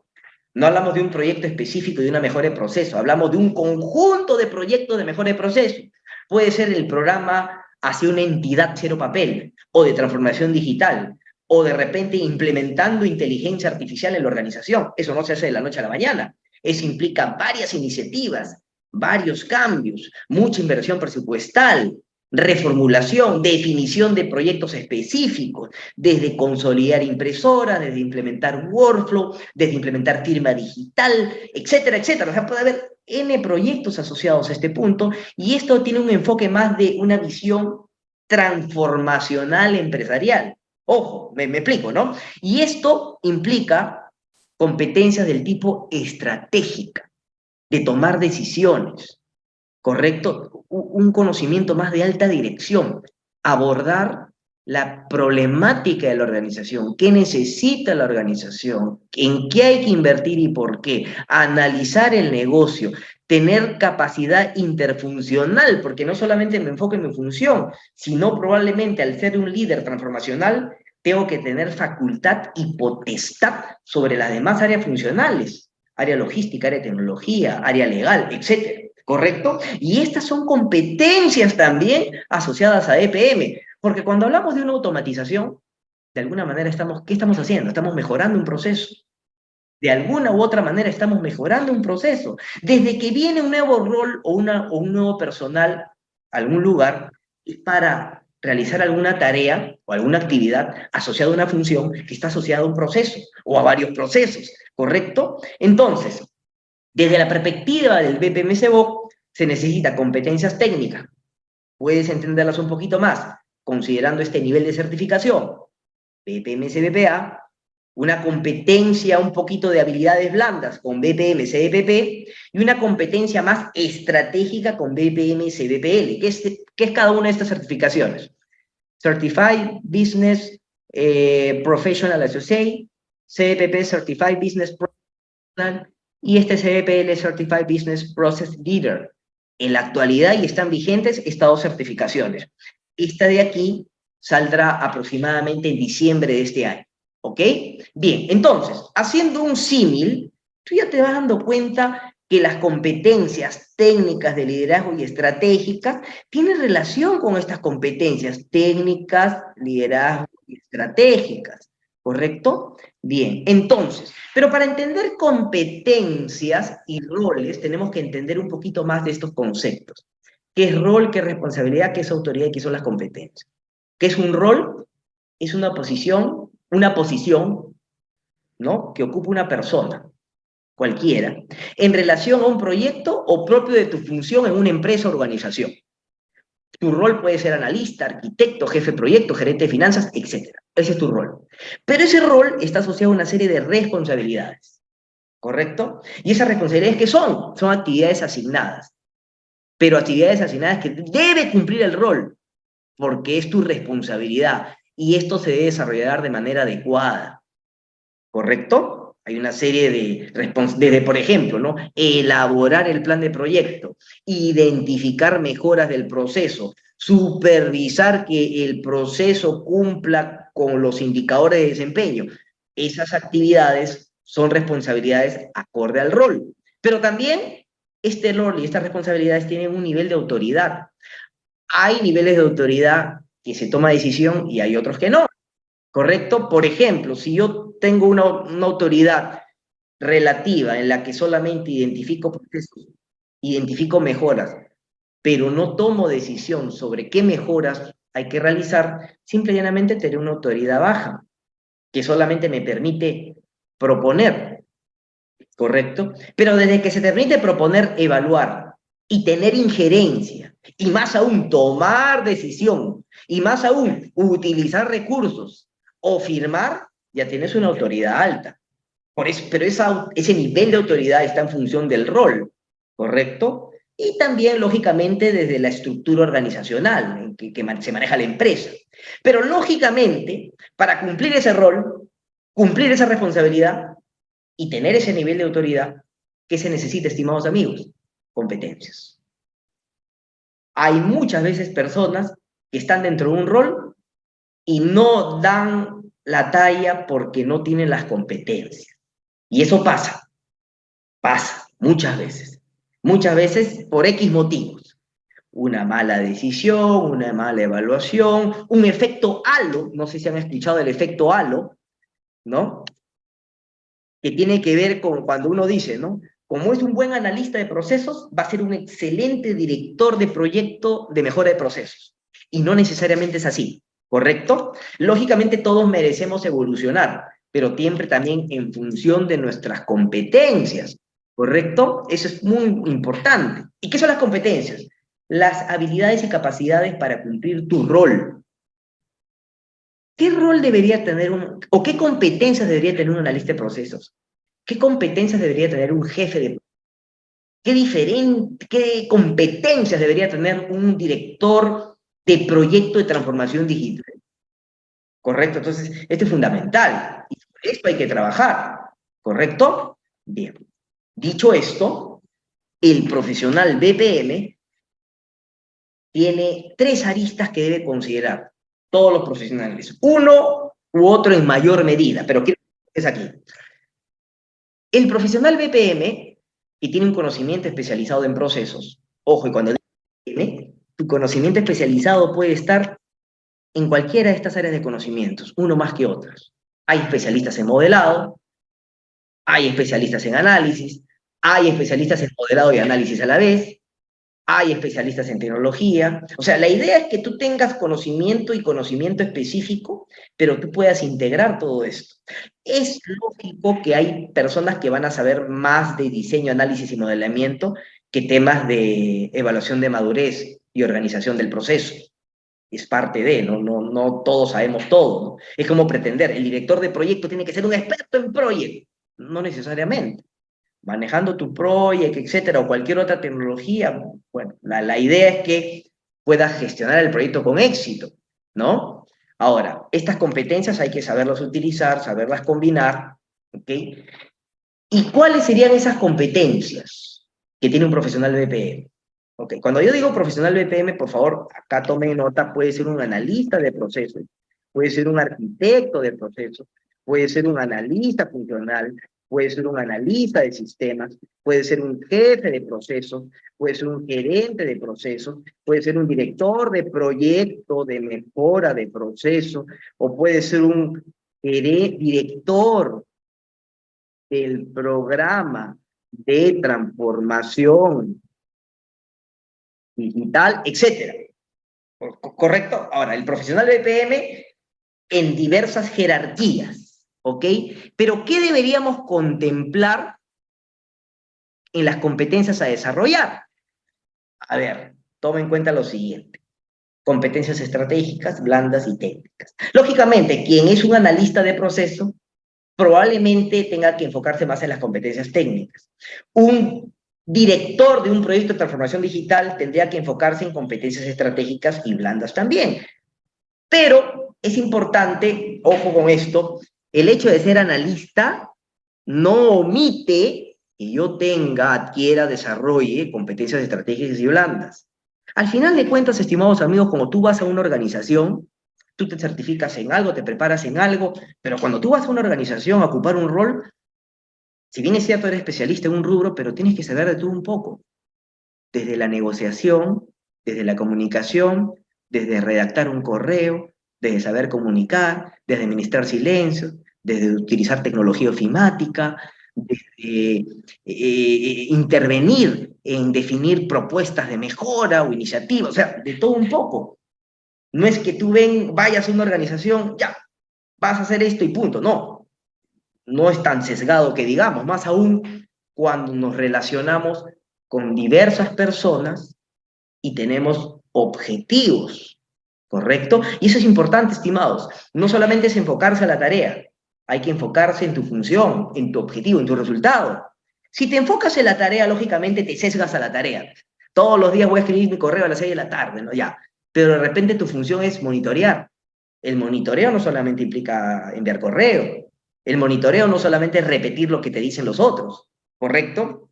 No hablamos de un proyecto específico y de una mejora de proceso, hablamos de un conjunto de proyectos de mejora de proceso. Puede ser el programa hacia una entidad cero papel, o de transformación digital, o de repente implementando inteligencia artificial en la organización. Eso no se hace de la noche a la mañana. Eso implica varias iniciativas, varios cambios, mucha inversión presupuestal, reformulación, definición de proyectos específicos, desde consolidar impresoras, desde implementar workflow, desde implementar firma digital, etcétera, etcétera. O sea, puede haber N proyectos asociados a este punto, y esto tiene un enfoque más de una visión transformacional empresarial. Ojo, me explico, ¿no? Y esto implica competencias del tipo estratégica, de tomar decisiones, ¿correcto? Un conocimiento más de alta dirección, abordar la problemática de la organización, qué necesita la organización, en qué hay que invertir y por qué, analizar el negocio, tener capacidad interfuncional, porque no solamente me enfoco en mi función, sino probablemente al ser un líder transformacional, tengo que tener facultad y potestad sobre las demás áreas funcionales. área logística, área de tecnología, área legal, etcétera, ¿correcto? Y estas son competencias también asociadas a EPM, porque cuando hablamos de una automatización, de alguna manera ¿qué estamos haciendo? Estamos mejorando un proceso. De alguna u otra manera estamos mejorando un proceso. Desde que viene un nuevo rol o un nuevo personal a algún lugar, es para realizar alguna tarea o alguna actividad asociada a una función que está asociada a un proceso o a varios procesos, ¿correcto? Entonces, desde la perspectiva del BPM-CBOK, se necesita competencias técnicas. Puedes entenderlas un poquito más, considerando este nivel de certificación, BPM-CBPA, una competencia un poquito de habilidades blandas con BPM-CBPP y una competencia más estratégica con BPM-CBPL. ¿Qué es cada una de estas certificaciones? Certified Business Professional Associate, CBPP Certified Business Professional y este CBPL Certified Business Process Leader. En la actualidad, y están vigentes, estas dos certificaciones. Esta de aquí saldrá aproximadamente en diciembre de este año. ¿Ok? Bien, entonces, haciendo un símil, tú ya te vas dando cuenta que las competencias técnicas de liderazgo y estratégicas tienen relación con estas competencias técnicas, liderazgo y estratégicas, ¿correcto? Bien, entonces, pero para entender competencias y roles tenemos que entender un poquito más de estos conceptos. ¿Qué es rol, qué es responsabilidad, qué es autoridad y qué son las competencias? ¿Qué es un rol? Es una posición, ¿no? Que ocupa una persona, cualquiera, en relación a un proyecto o propio de tu función en una empresa o organización. Tu rol puede ser analista, arquitecto, jefe de proyecto, gerente de finanzas, etc. Ese es tu rol. Pero ese rol está asociado a una serie de responsabilidades, ¿correcto? Y esas responsabilidades, ¿qué son? Son actividades asignadas, pero actividades asignadas que debe cumplir el rol, porque es tu responsabilidad, y esto se debe desarrollar de manera adecuada, ¿correcto? Hay una serie desde, por ejemplo, ¿no? Elaborar el plan de proyecto, identificar mejoras del proceso, supervisar que el proceso cumpla con los indicadores de desempeño. Esas actividades son responsabilidades acorde al rol. Pero también este rol y estas responsabilidades tienen un nivel de autoridad. Hay niveles de autoridad que se toma decisión y hay otros que no. ¿Correcto? Por ejemplo, si yo tengo una autoridad relativa en la que solamente identifico procesos, identifico mejoras, pero no tomo decisión sobre qué mejoras hay que realizar, simple y llanamente tendré una autoridad baja, que solamente me permite proponer, ¿correcto? Pero desde que se te permite proponer, evaluar y tener injerencia, y más aún tomar decisión, y más aún utilizar recursos o firmar, ya tienes una autoridad alta. Por eso, pero ese nivel de autoridad está en función del rol, ¿correcto? Y también, lógicamente, desde la estructura organizacional en que se maneja la empresa. Pero, lógicamente, para cumplir ese rol, cumplir esa responsabilidad, y tener ese nivel de autoridad, ¿qué se necesita, estimados amigos? Competencias. Hay muchas veces personas que están dentro de un rol y no dan la talla porque no tienen las competencias. Y eso pasa muchas veces por X motivos. Una mala decisión, una mala evaluación, un efecto halo, no sé si han escuchado del efecto halo, ¿no? Que tiene que ver con cuando uno dice, ¿no? Como es un buen analista de procesos, va a ser un excelente director de proyecto de mejora de procesos. Y no necesariamente es así, ¿correcto? Lógicamente todos merecemos evolucionar, pero siempre también en función de nuestras competencias, ¿correcto? Eso es muy importante. ¿Y qué son las competencias? Las habilidades y capacidades para cumplir tu rol. ¿Qué rol debería tener o qué competencias debería tener un analista de procesos? ¿Qué competencias debería tener un jefe de... qué competencias debería tener un director de proyecto de transformación digital? ¿Correcto? Entonces, esto es fundamental. Y sobre esto hay que trabajar. ¿Correcto? Bien. Dicho esto, el profesional BPM tiene tres aristas que debe considerar todos los profesionales. Uno u otro en mayor medida, pero quiero que es aquí. El profesional BPM, que tiene un conocimiento especializado en procesos, ojo, y cuando digo BPM, tu conocimiento especializado puede estar en cualquiera de estas áreas de conocimientos, uno más que otros. Hay especialistas en modelado, hay especialistas en análisis, hay especialistas en modelado y análisis a la vez, hay especialistas en tecnología. O sea, la idea es que tú tengas conocimiento y conocimiento específico, pero tú puedas integrar todo esto. Es lógico que hay personas que van a saber más de diseño, análisis y modelamiento que temas de evaluación de madurez y organización del proceso. Es parte de, no todos sabemos todo, ¿no? Es como pretender, el director de proyecto tiene que ser un experto en proyecto. No necesariamente. Manejando tu project, etcétera, o cualquier otra tecnología, bueno, la idea es que puedas gestionar el proyecto con éxito, ¿no? Ahora, estas competencias hay que saberlas utilizar, saberlas combinar, ¿ok? ¿Y cuáles serían esas competencias que tiene un profesional BPM? Okay. Cuando yo digo profesional BPM, por favor, acá tomen nota, puede ser un analista de procesos, puede ser un arquitecto de procesos, puede ser un analista funcional, puede ser un analista de sistemas, puede ser un jefe de procesos, puede ser un gerente de procesos, puede ser un director de proyecto de mejora de procesos, o puede ser un director del programa de transformación digital, etcétera. ¿Correcto? Ahora, el profesional BPM en diversas jerarquías, ¿ok? Pero, ¿qué deberíamos contemplar en las competencias a desarrollar? A ver, toma en cuenta lo siguiente. Competencias estratégicas, blandas y técnicas. Lógicamente, quien es un analista de proceso probablemente tenga que enfocarse más en las competencias técnicas. Un director de un proyecto de transformación digital tendría que enfocarse en competencias estratégicas y blandas también. Pero es importante, ojo con esto, el hecho de ser analista no omite que yo tenga, adquiera, desarrolle competencias estratégicas y blandas. Al final de cuentas, estimados amigos, como tú vas a una organización, tú te certificas en algo, te preparas en algo, pero cuando tú vas a una organización a ocupar un rol, si bien es cierto, eres especialista en un rubro, pero tienes que saber de todo un poco, desde la negociación, desde la comunicación, desde redactar un correo, desde saber comunicar, desde administrar silencio, desde utilizar tecnología ofimática, desde intervenir en definir propuestas de mejora o iniciativas, o sea, de todo un poco. No es que tú vayas a una organización, ya, vas a hacer esto y punto, no. No es tan sesgado que digamos, más aún cuando nos relacionamos con diversas personas y tenemos objetivos, ¿correcto? Y eso es importante, estimados. No solamente es enfocarse a la tarea, hay que enfocarse en tu función, en tu objetivo, en tu resultado. Si te enfocas en la tarea, lógicamente te sesgas a la tarea. Todos los días voy a escribir mi correo a las 6 de la tarde, ¿no? Ya. Pero de repente tu función es monitorear. El monitoreo no solamente implica enviar correo. El monitoreo no solamente es repetir lo que te dicen los otros, ¿correcto?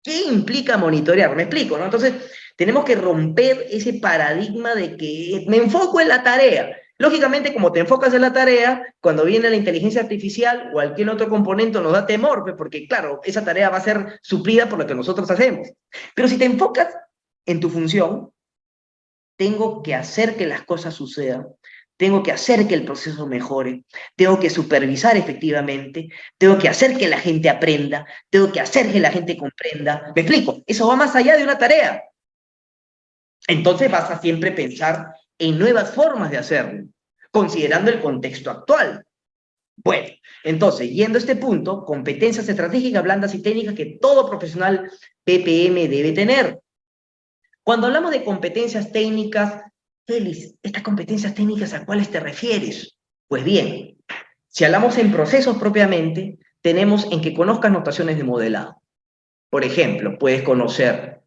¿Qué implica monitorear? Me explico, ¿no? Entonces, tenemos que romper ese paradigma de que me enfoco en la tarea. Lógicamente, como te enfocas en la tarea, cuando viene la inteligencia artificial o cualquier otro componente nos da temor, pues, porque claro, esa tarea va a ser suplida por lo que nosotros hacemos. Pero si te enfocas en tu función, tengo que hacer que las cosas sucedan, tengo que hacer que el proceso mejore, tengo que supervisar efectivamente, tengo que hacer que la gente aprenda, tengo que hacer que la gente comprenda. ¿Me explico? Eso va más allá de una tarea. Entonces vas a siempre pensar en nuevas formas de hacerlo, considerando el contexto actual. Bueno, entonces, yendo a este punto, competencias estratégicas, blandas y técnicas que todo profesional PPM debe tener. Cuando hablamos de competencias técnicas, Félix, ¿estas competencias técnicas a cuáles te refieres? Pues bien, si hablamos en procesos propiamente, tenemos en que conozcas notaciones de modelado. Por ejemplo, puedes conocer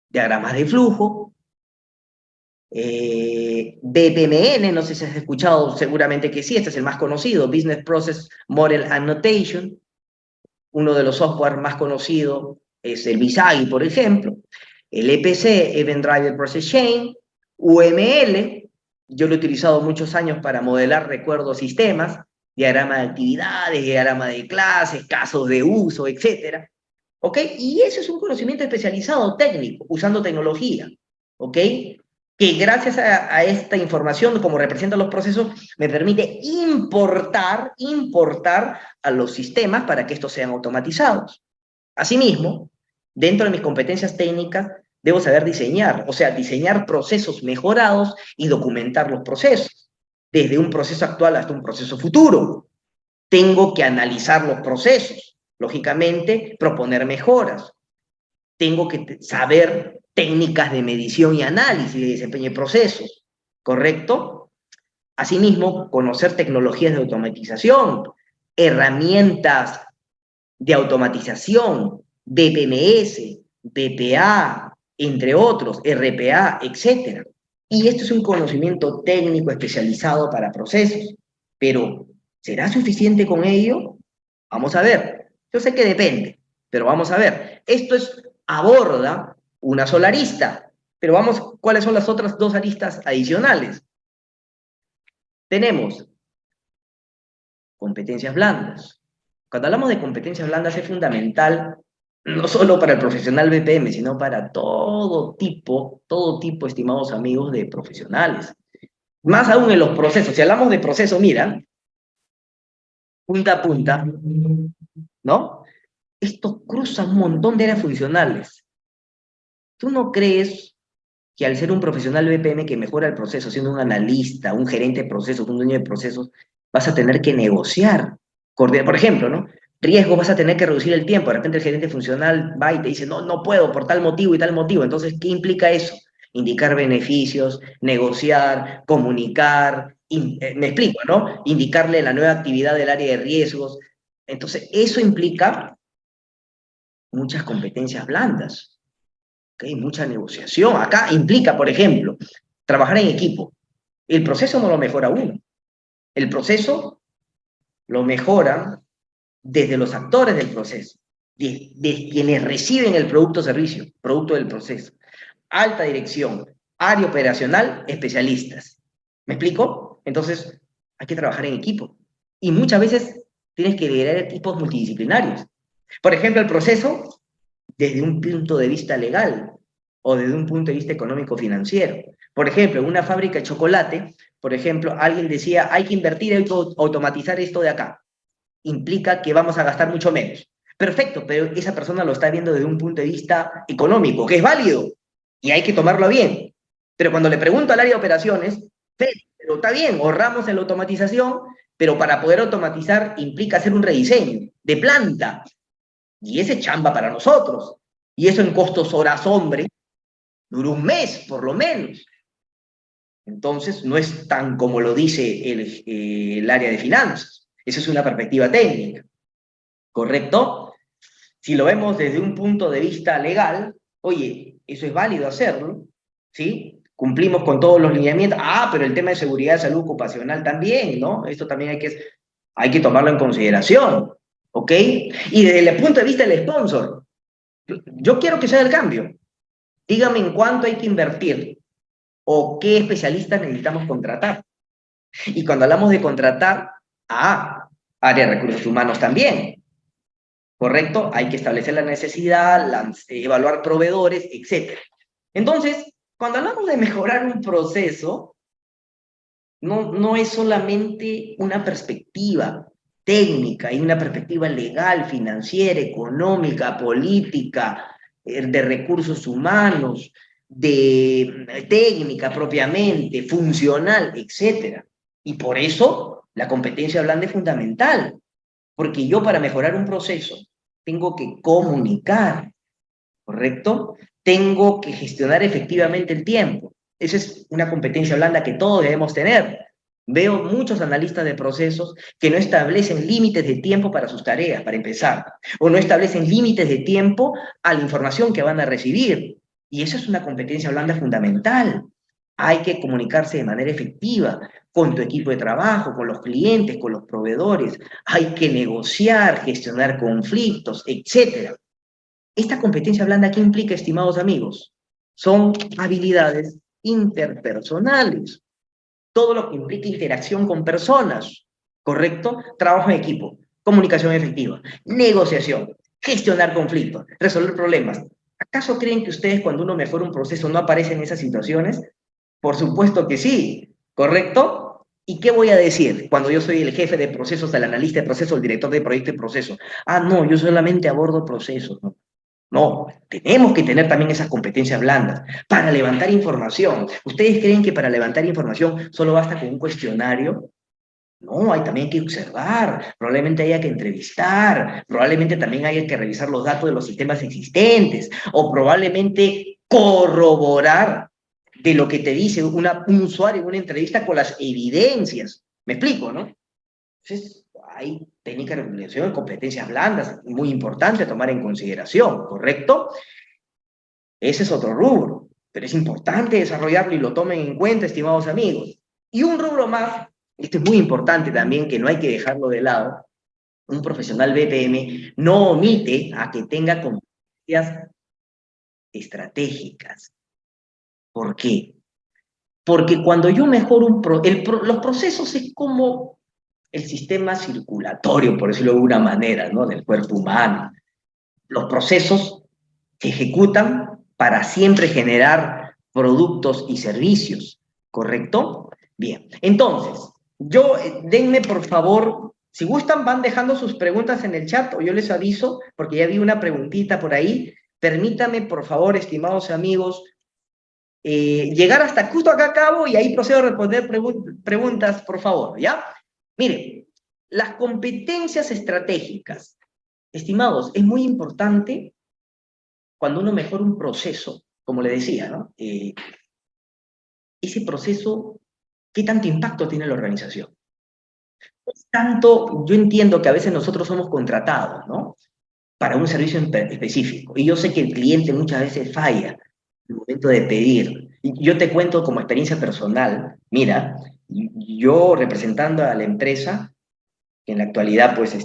diagramas de flujo, BPMN, no sé si has escuchado, seguramente que sí, este es el más conocido, Business Process Model Annotation. Uno de los software más conocidos es el Visagi, por ejemplo. El EPC, Event Driver Process Chain, UML, yo lo he utilizado muchos años para modelar recuerdos sistemas, diagrama de actividades, diagrama de clases, casos de uso, etcétera. ¿Ok? Y eso es un conocimiento especializado técnico, usando tecnología. ¿Ok? Que gracias a esta información, como representa los procesos, me permite importar a los sistemas para que estos sean automatizados. Asimismo, dentro de mis competencias técnicas, debo saber diseñar, o sea, diseñar procesos mejorados y documentar los procesos, desde un proceso actual hasta un proceso futuro. Tengo que analizar los procesos, lógicamente, proponer mejoras. Tengo que saber técnicas de medición y análisis de desempeño de procesos, ¿correcto? Asimismo, conocer tecnologías de automatización, herramientas de automatización, DPMS, BPA, entre otros, RPA, etcétera. Y esto es un conocimiento técnico especializado para procesos. Pero, ¿será suficiente con ello? Vamos a ver. Yo sé que depende, pero vamos a ver. Esto aborda una sola arista, pero vamos, ¿cuáles son las otras dos aristas adicionales? Tenemos competencias blandas. Cuando hablamos de competencias blandas es fundamental no solo para el profesional BPM, sino para todo tipo, estimados amigos, de profesionales. Más aún en los procesos. Si hablamos de proceso, mira, punta a punta, ¿no? Esto cruza un montón de áreas funcionales. ¿Tú no crees que al ser un profesional BPM que mejora el proceso, siendo un analista, un gerente de procesos, un dueño de procesos, vas a tener que negociar? Por ejemplo, ¿no? Riesgo, vas a tener que reducir el tiempo. De repente el gerente funcional va y te dice, no, no puedo por tal motivo y tal motivo. Entonces, ¿qué implica eso? Indicar beneficios, negociar, comunicar, me explico, ¿no? Indicarle la nueva actividad del área de riesgos. Entonces, eso implica muchas competencias blandas. ¿Okay? Mucha negociación. Acá implica, por ejemplo, trabajar en equipo. El proceso no lo mejora uno. El proceso lo mejoran desde los actores del proceso, de quienes reciben el producto o servicio, producto del proceso. Alta dirección, área operacional, especialistas. ¿Me explico? Entonces, hay que trabajar en equipo. Y muchas veces tienes que liderar equipos multidisciplinarios. Por ejemplo, el proceso desde un punto de vista legal o desde un punto de vista económico-financiero. Por ejemplo, en una fábrica de chocolate, por ejemplo, alguien decía, hay que invertir, hay que automatizar esto de acá. Implica que vamos a gastar mucho menos. Perfecto, pero esa persona lo está viendo desde un punto de vista económico, que es válido, y hay que tomarlo bien. Pero cuando le pregunto al área de operaciones, pero está bien, ahorramos en la automatización, pero para poder automatizar implica hacer un rediseño de planta, y ese chamba para nosotros. Y eso en costos horas hombre dura un mes, por lo menos. Entonces, no es tan como lo dice el área de finanzas. Esa es una perspectiva técnica, ¿correcto? Si lo vemos desde un punto de vista legal, oye, eso es válido hacerlo, ¿sí? Cumplimos con todos los lineamientos. Ah, pero el tema de seguridad y salud ocupacional también, ¿no? Esto también hay que tomarlo en consideración, ¿ok? Y desde el punto de vista del sponsor, yo quiero que sea el cambio. Dígame en cuánto hay que invertir o qué especialistas necesitamos contratar. Y cuando hablamos de contratar, área de recursos humanos también, ¿correcto? Hay que establecer la necesidad, evaluar proveedores, etc. Entonces, cuando hablamos de mejorar un proceso, no es solamente una perspectiva técnica, hay una perspectiva legal, financiera, económica, política, de recursos humanos, de técnica propiamente, funcional, etc. Y por eso la competencia blanda es fundamental, porque yo para mejorar un proceso tengo que comunicar, ¿correcto? Tengo que gestionar efectivamente el tiempo. Esa es una competencia blanda que todos debemos tener. Veo muchos analistas de procesos que no establecen límites de tiempo para sus tareas, para empezar, o no establecen límites de tiempo a la información que van a recibir. Y eso es una competencia blanda fundamental. Hay que comunicarse de manera efectiva con tu equipo de trabajo, con los clientes, con los proveedores. Hay que negociar, gestionar conflictos, etcétera. Esta competencia blanda, ¿qué implica, estimados amigos? Son habilidades interpersonales, todo lo que implica interacción con personas. ¿correcto? Trabajo en equipo, comunicación efectiva, negociación, gestionar conflictos, resolver problemas. ¿Acaso creen que ustedes cuando uno mejora un proceso no aparecen en esas situaciones? Por supuesto que sí, ¿correcto? ¿Y qué voy a decir cuando yo soy el jefe de procesos, el analista de procesos, el director de proyecto y proceso? Ah, no, yo solamente abordo procesos, ¿no? No, tenemos que tener también esas competencias blandas para levantar información. ¿Ustedes creen que para levantar información solo basta con un cuestionario? No, hay también que observar, probablemente haya que entrevistar, probablemente también haya que revisar los datos de los sistemas existentes, o probablemente corroborar de lo que te dice un usuario en una entrevista con las evidencias. ¿Me explico, no? Entonces, hay técnicas de regulación y competencias blandas, muy importante tomar en consideración, ¿correcto? Ese es otro rubro, pero es importante desarrollarlo y lo tomen en cuenta, estimados amigos. Y un rubro más, esto es muy importante también, que no hay que dejarlo de lado, un profesional BPM no omite a que tenga competencias estratégicas. ¿Por qué? Porque cuando yo mejoro los procesos es como el sistema circulatorio, por decirlo de alguna manera, ¿no? Del cuerpo humano. Los procesos se ejecutan para siempre generar productos y servicios, ¿correcto? Bien, entonces, denme por favor, si gustan, van dejando sus preguntas en el chat o yo les aviso, porque ya vi una preguntita por ahí. Permítame, por favor, estimados amigos, llegar hasta justo acá a cabo y ahí procedo a responder preguntas, por favor, ¿ya? Miren, las competencias estratégicas, estimados, es muy importante cuando uno mejora un proceso, como le decía, ¿no? Ese proceso, ¿qué tanto impacto tiene en la organización? Tanto, yo entiendo que a veces nosotros somos contratados, ¿no? Para un servicio específico. Y yo sé que el cliente muchas veces falla en el momento de pedir. Y yo te cuento como experiencia personal, mira, yo representando a la empresa, que en la actualidad, pues,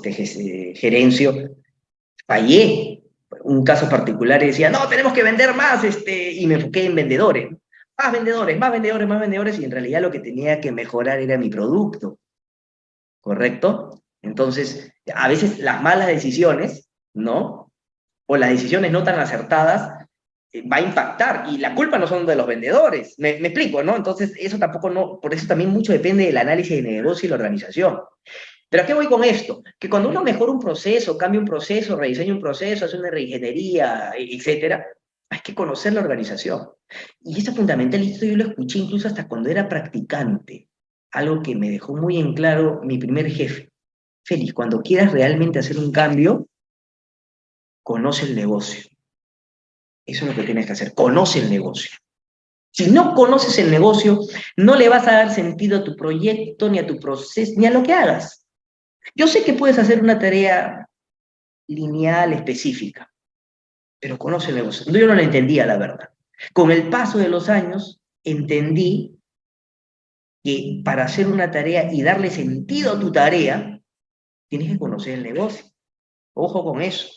gerencio, fallé. Un caso particular y decía, no, tenemos que vender más, y me enfoqué en vendedores. Más vendedores, más vendedores, más vendedores, y en realidad lo que tenía que mejorar era mi producto, ¿correcto? Entonces, a veces las malas decisiones, ¿no? O las decisiones no tan acertadas, va a impactar, y la culpa no son de los vendedores, me explico, ¿no? Entonces, eso tampoco no, por eso también mucho depende del análisis de negocio y la organización. ¿Pero a qué voy con esto? Que cuando uno mejora un proceso, cambia un proceso, rediseña un proceso, hace una reingeniería, etcétera, hay que conocer la organización. Y eso es fundamental, y esto yo lo escuché incluso hasta cuando era practicante, algo que me dejó muy en claro mi primer jefe. Félix, cuando quieras realmente hacer un cambio, conoce el negocio. Eso es lo que tienes que hacer, conoce el negocio. Si no conoces el negocio, no le vas a dar sentido a tu proyecto, ni a tu proceso, ni a lo que hagas. Yo sé que puedes hacer una tarea lineal específica, pero conoce el negocio. Yo no la entendía, la verdad. Con el paso de los años, entendí que para hacer una tarea y darle sentido a tu tarea, tienes que conocer el negocio. Ojo con eso,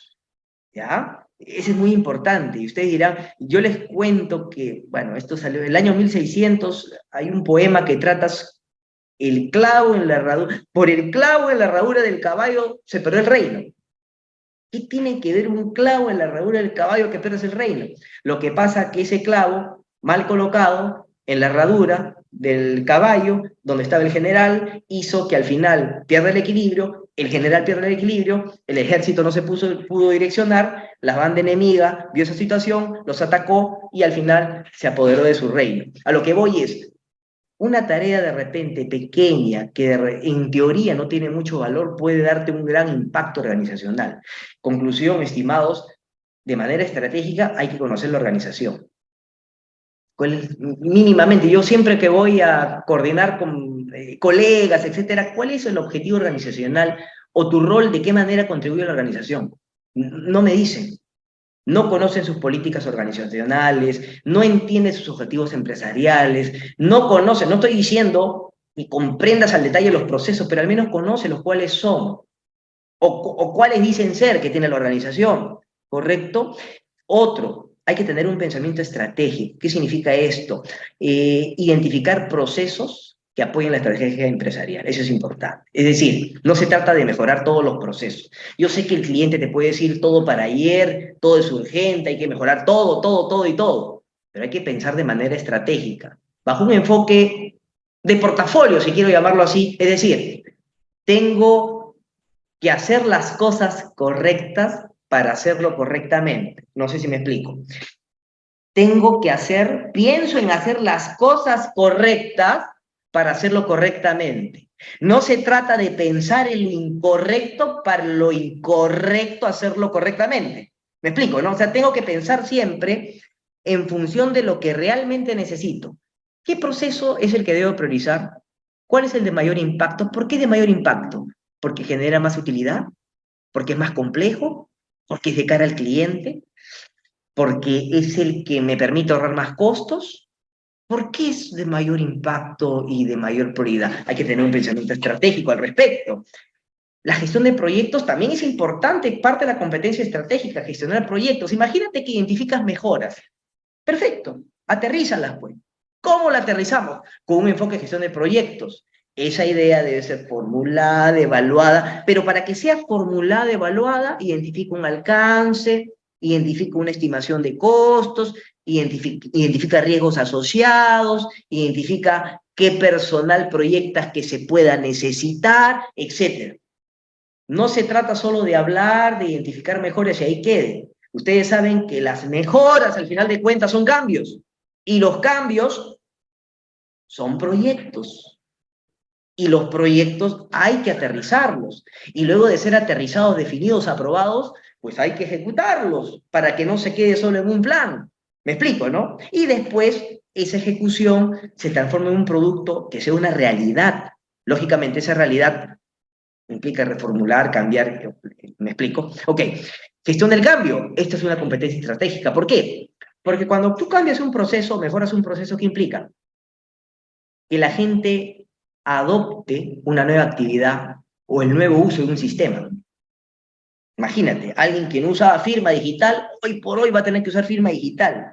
¿ya? Eso es muy importante. Y ustedes dirán, yo les cuento que, bueno, esto salió en el año 1600, hay un poema que tratas el clavo en la herradura, por el clavo en la herradura del caballo se perdió el reino. ¿Qué tiene que ver un clavo en la herradura del caballo que pierdes el reino? Lo que pasa es que ese clavo, mal colocado en la herradura del caballo, donde estaba el general, hizo que al final pierda el equilibrio, el general pierde el equilibrio, el ejército no se pudo direccionar, la banda enemiga vio esa situación, los atacó y al final se apoderó de su reino. A lo que voy es, una tarea de repente pequeña, que en teoría no tiene mucho valor, puede darte un gran impacto organizacional. Conclusión, estimados, de manera estratégica hay que conocer la organización. Mínimamente, yo siempre que voy a coordinar con colegas, etcétera, ¿cuál es el objetivo organizacional o tu rol, de qué manera contribuye a la organización? No me dicen. No conocen sus políticas organizacionales, no entienden sus objetivos empresariales, no conocen, no estoy diciendo que comprendas al detalle los procesos, pero al menos conoce los cuáles son, o cuáles dicen ser que tiene la organización, ¿correcto? Otro, hay que tener un pensamiento estratégico. ¿Qué significa esto? Identificar procesos que apoyen la estrategia empresarial. Eso es importante. Es decir, no se trata de mejorar todos los procesos. Yo sé que el cliente te puede decir todo para ayer, todo es urgente, hay que mejorar todo, todo, todo y todo, pero hay que pensar de manera estratégica, bajo un enfoque de portafolio, si quiero llamarlo así. Es decir, tengo que hacer las cosas correctas para hacerlo correctamente. No sé si me explico. Pienso en hacer las cosas correctas para hacerlo correctamente. No se trata de pensar en lo incorrecto para lo incorrecto hacerlo correctamente. ¿Me explico, no? O sea, tengo que pensar siempre en función de lo que realmente necesito. ¿Qué proceso es el que debo priorizar? ¿Cuál es el de mayor impacto? ¿Por qué de mayor impacto? ¿Porque genera más utilidad? ¿Porque es más complejo? ¿Porque es de cara al cliente? ¿Porque es el que me permite ahorrar más costos? ¿Por qué es de mayor impacto y de mayor prioridad? Hay que tener un pensamiento estratégico al respecto. La gestión de proyectos también es importante, parte de la competencia estratégica, gestionar proyectos. Imagínate que identificas mejoras. Perfecto, aterrízalas pues. ¿Cómo la aterrizamos? Con un enfoque de gestión de proyectos. Esa idea debe ser formulada, evaluada, pero para que sea formulada, evaluada, identifica un alcance, identifica una estimación de costos, identifica riesgos asociados, identifica qué personal proyectas que se pueda necesitar, etc. No se trata solo de hablar, de identificar mejoras y ahí quede. Ustedes saben que las mejoras, al final de cuentas, son cambios. Y los cambios son proyectos. Y los proyectos hay que aterrizarlos. Y luego de ser aterrizados, definidos, aprobados, pues hay que ejecutarlos para que no se quede solo en un plan. ¿Me explico, no? Y después esa ejecución se transforma en un producto que sea una realidad. Lógicamente, esa realidad implica reformular, cambiar, ¿me explico? Ok, gestión del cambio. Esta es una competencia estratégica. ¿Por qué? Porque cuando tú cambias un proceso, mejoras un proceso, ¿qué implica? Que la gente adopte una nueva actividad o el nuevo uso de un sistema. Imagínate, alguien que no usaba firma digital, hoy por hoy va a tener que usar firma digital.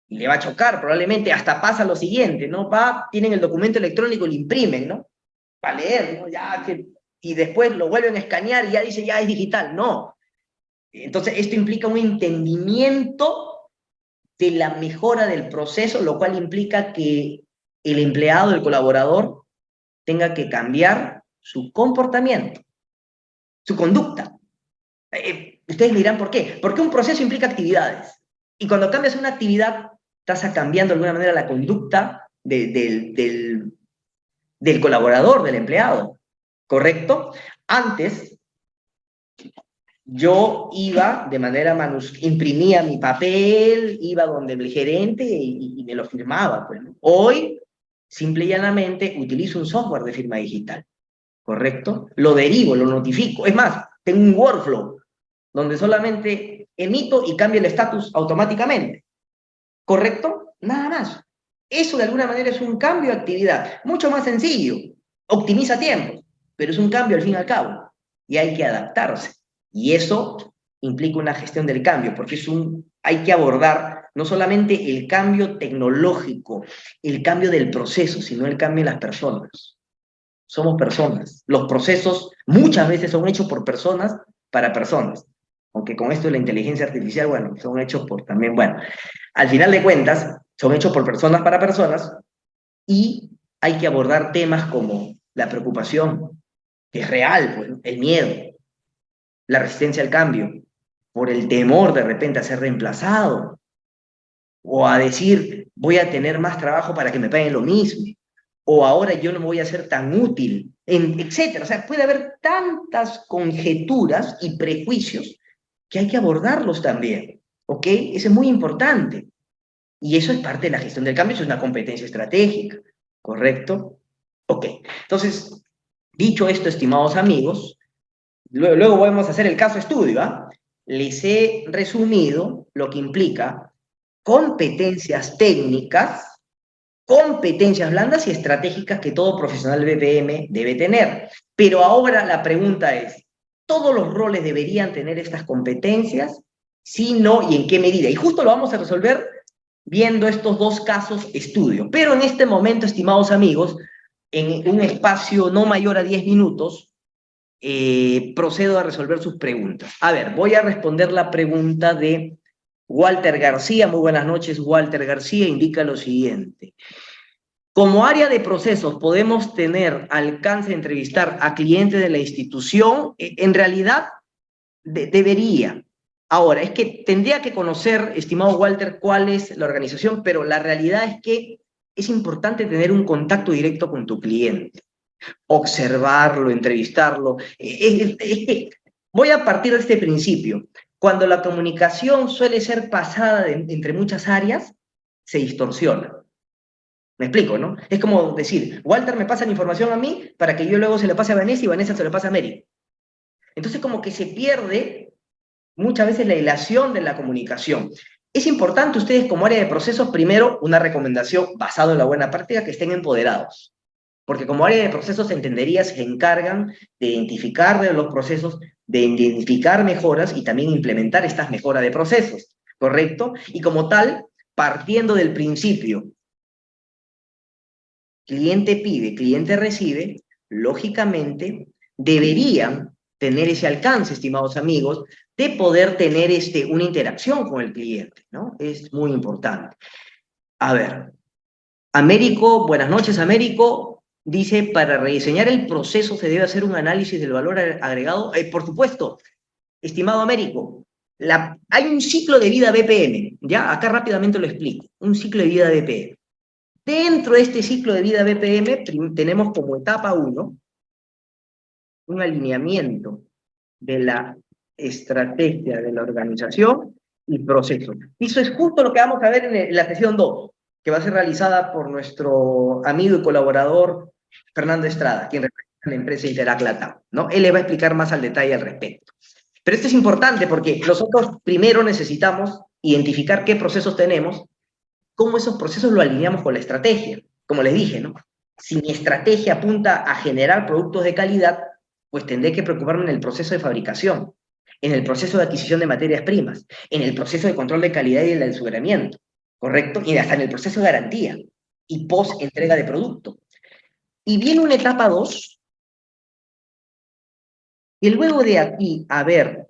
Y le va a chocar, probablemente hasta pasa lo siguiente, ¿no? Tienen el documento electrónico y lo imprimen, ¿no? Para leer, ¿no? Y después lo vuelven a escanear y ya dice, ya es digital. No. Entonces, esto implica un entendimiento de la mejora del proceso, lo cual implica que el empleado, el colaborador, tenga que cambiar su comportamiento, su conducta. Ustedes me dirán por qué. Porque un proceso implica actividades. Y cuando cambias una actividad, estás cambiando de alguna manera la conducta del colaborador, del empleado. ¿Correcto? Antes, yo iba de manera imprimía mi papel, iba donde el gerente y me lo firmaba. Pues, ¿no? Hoy, simple y llanamente, utilizo un software de firma digital. ¿Correcto? Lo derivo, lo notifico. Es más, tengo un workflow donde solamente emito y cambio el estatus automáticamente. ¿Correcto? Nada más. Eso de alguna manera es un cambio de actividad, mucho más sencillo, optimiza tiempo, pero es un cambio al fin y al cabo, y hay que adaptarse. Y eso implica una gestión del cambio, porque hay que abordar no solamente el cambio tecnológico, el cambio del proceso, sino el cambio de las personas. Somos personas. Los procesos muchas veces son hechos por personas para personas. Aunque con esto de la inteligencia artificial, bueno, son hechos por también, bueno, al final de cuentas, son hechos por personas para personas y hay que abordar temas como la preocupación, que es real, pues, el miedo, la resistencia al cambio, por el temor de repente a ser reemplazado, o a decir, voy a tener más trabajo para que me paguen lo mismo, o ahora yo no me voy a ser tan útil, etcétera. O sea, puede haber tantas conjeturas y prejuicios que hay que abordarlos también, ¿ok? Eso es muy importante. Y eso es parte de la gestión del cambio, eso es una competencia estratégica, ¿correcto? Ok, entonces, dicho esto, estimados amigos, luego vamos a hacer el caso estudio, ¿ah? Les he resumido lo que implica competencias técnicas, competencias blandas y estratégicas que todo profesional de BPM debe tener. Pero ahora la pregunta es, ¿todos los roles deberían tener estas competencias? Sí, no, y en qué medida. Y justo lo vamos a resolver viendo estos dos casos estudio. Pero en este momento, estimados amigos, en un espacio no mayor a 10 minutos, procedo a resolver sus preguntas. A ver, voy a responder la pregunta de Walter García. Muy buenas noches, Walter García. Indica lo siguiente. Como área de procesos podemos tener alcance de entrevistar a clientes de la institución. En realidad debería. Ahora, es que tendría que conocer, estimado Walter, cuál es la organización, pero la realidad es que es importante tener un contacto directo con tu cliente, observarlo, entrevistarlo. Voy a partir de este principio. Cuando la comunicación suele ser pasada entre muchas áreas, se distorsiona. Me explico, ¿no? Es como decir, Walter me pasa la información a mí para que yo luego se la pase a Vanessa y Vanessa se la pase a Mary. Entonces como que se pierde muchas veces la hilación de la comunicación. Es importante ustedes como área de procesos, primero, una recomendación basada en la buena práctica, que estén empoderados. Porque como área de procesos, entendería, se encargan de identificar de los procesos, de identificar mejoras y también implementar estas mejoras de procesos, ¿correcto? Y como tal, partiendo del principio, cliente pide, cliente recibe, lógicamente deberían tener ese alcance, estimados amigos, de poder tener una interacción con el cliente, ¿no? Es muy importante. A ver, Américo, buenas noches, Américo, dice, para rediseñar el proceso se debe hacer un análisis del valor agregado. Por supuesto, estimado Américo, hay un ciclo de vida BPM, ¿ya? Acá rápidamente lo explico, un ciclo de vida BPM. Dentro de este ciclo de vida BPM tenemos como etapa 1 un alineamiento de la estrategia de la organización y proceso. Y eso es justo lo que vamos a ver en la sesión 2, que va a ser realizada por nuestro amigo y colaborador Fernando Estrada, quien representa la empresa Interact Latam, ¿no? Él le va a explicar más al detalle al respecto. Pero esto es importante porque nosotros primero necesitamos identificar qué procesos tenemos, cómo esos procesos lo alineamos con la estrategia. Como les dije, ¿no? Si mi estrategia apunta a generar productos de calidad, pues tendré que preocuparme en el proceso de fabricación, en el proceso de adquisición de materias primas, en el proceso de control de calidad y del aseguramiento, ¿correcto? Y hasta en el proceso de garantía y post-entrega de producto. Y viene una etapa 2, y luego de aquí haber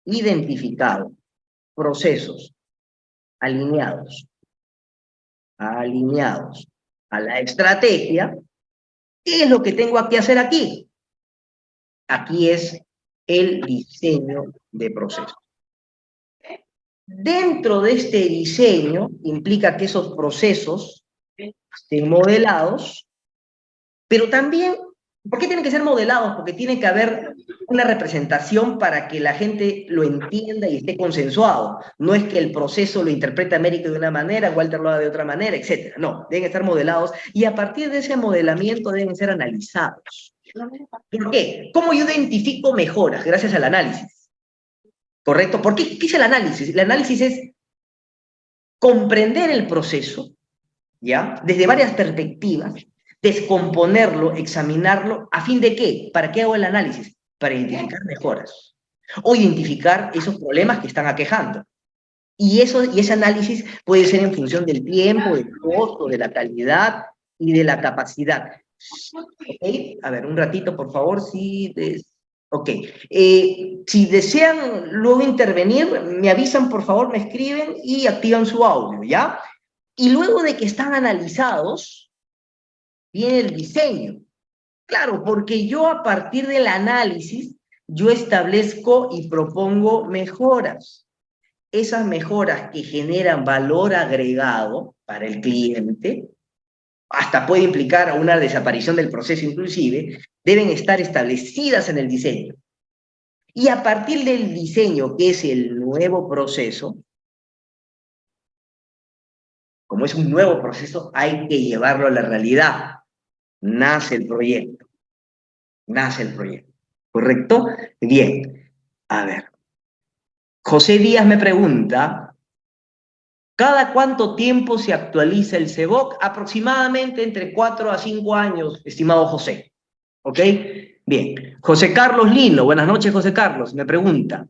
identificado procesos alineados a la estrategia, ¿qué es lo que tengo que hacer aquí? Aquí es el diseño de procesos. Dentro de este diseño implica que esos procesos estén modelados, pero también, ¿por qué tienen que ser modelados? Porque tiene que haber una representación para que la gente lo entienda y esté consensuado. No es que el proceso lo interprete Américo de una manera, Walter lo haga de otra manera, etc. No, deben estar modelados y a partir de ese modelamiento deben ser analizados. ¿Por qué? ¿Cómo yo identifico mejoras? Gracias al análisis. ¿Correcto? ¿Por qué? ¿Qué es el análisis? El análisis es comprender el proceso, ¿ya? Desde varias perspectivas, descomponerlo, examinarlo, ¿a fin de qué? ¿Para qué hago el análisis? Para identificar mejoras o identificar esos problemas que están aquejando. Y ese análisis puede ser en función del tiempo, del costo, de la calidad y de la capacidad. ¿Ok? A ver, un ratito, por favor, si... Ok. Si desean luego intervenir, me avisan, por favor, me escriben y activan su audio, ¿ya? Y luego de que están analizados, viene el diseño. Claro, porque yo a partir del análisis, yo establezco y propongo mejoras. Esas mejoras que generan valor agregado para el cliente, hasta puede implicar a una desaparición del proceso inclusive, deben estar establecidas en el diseño. Y a partir del diseño, que es el nuevo proceso, como es un nuevo proceso, hay que llevarlo a la realidad. Nace el proyecto. Nace el proyecto. ¿Correcto? Bien. A ver. José Díaz me pregunta, ¿cada cuánto tiempo se actualiza el CEBOC? Aproximadamente entre 4 a 5 años, estimado José. ¿Ok? Bien. José Carlos Lino, buenas noches, José Carlos, me pregunta,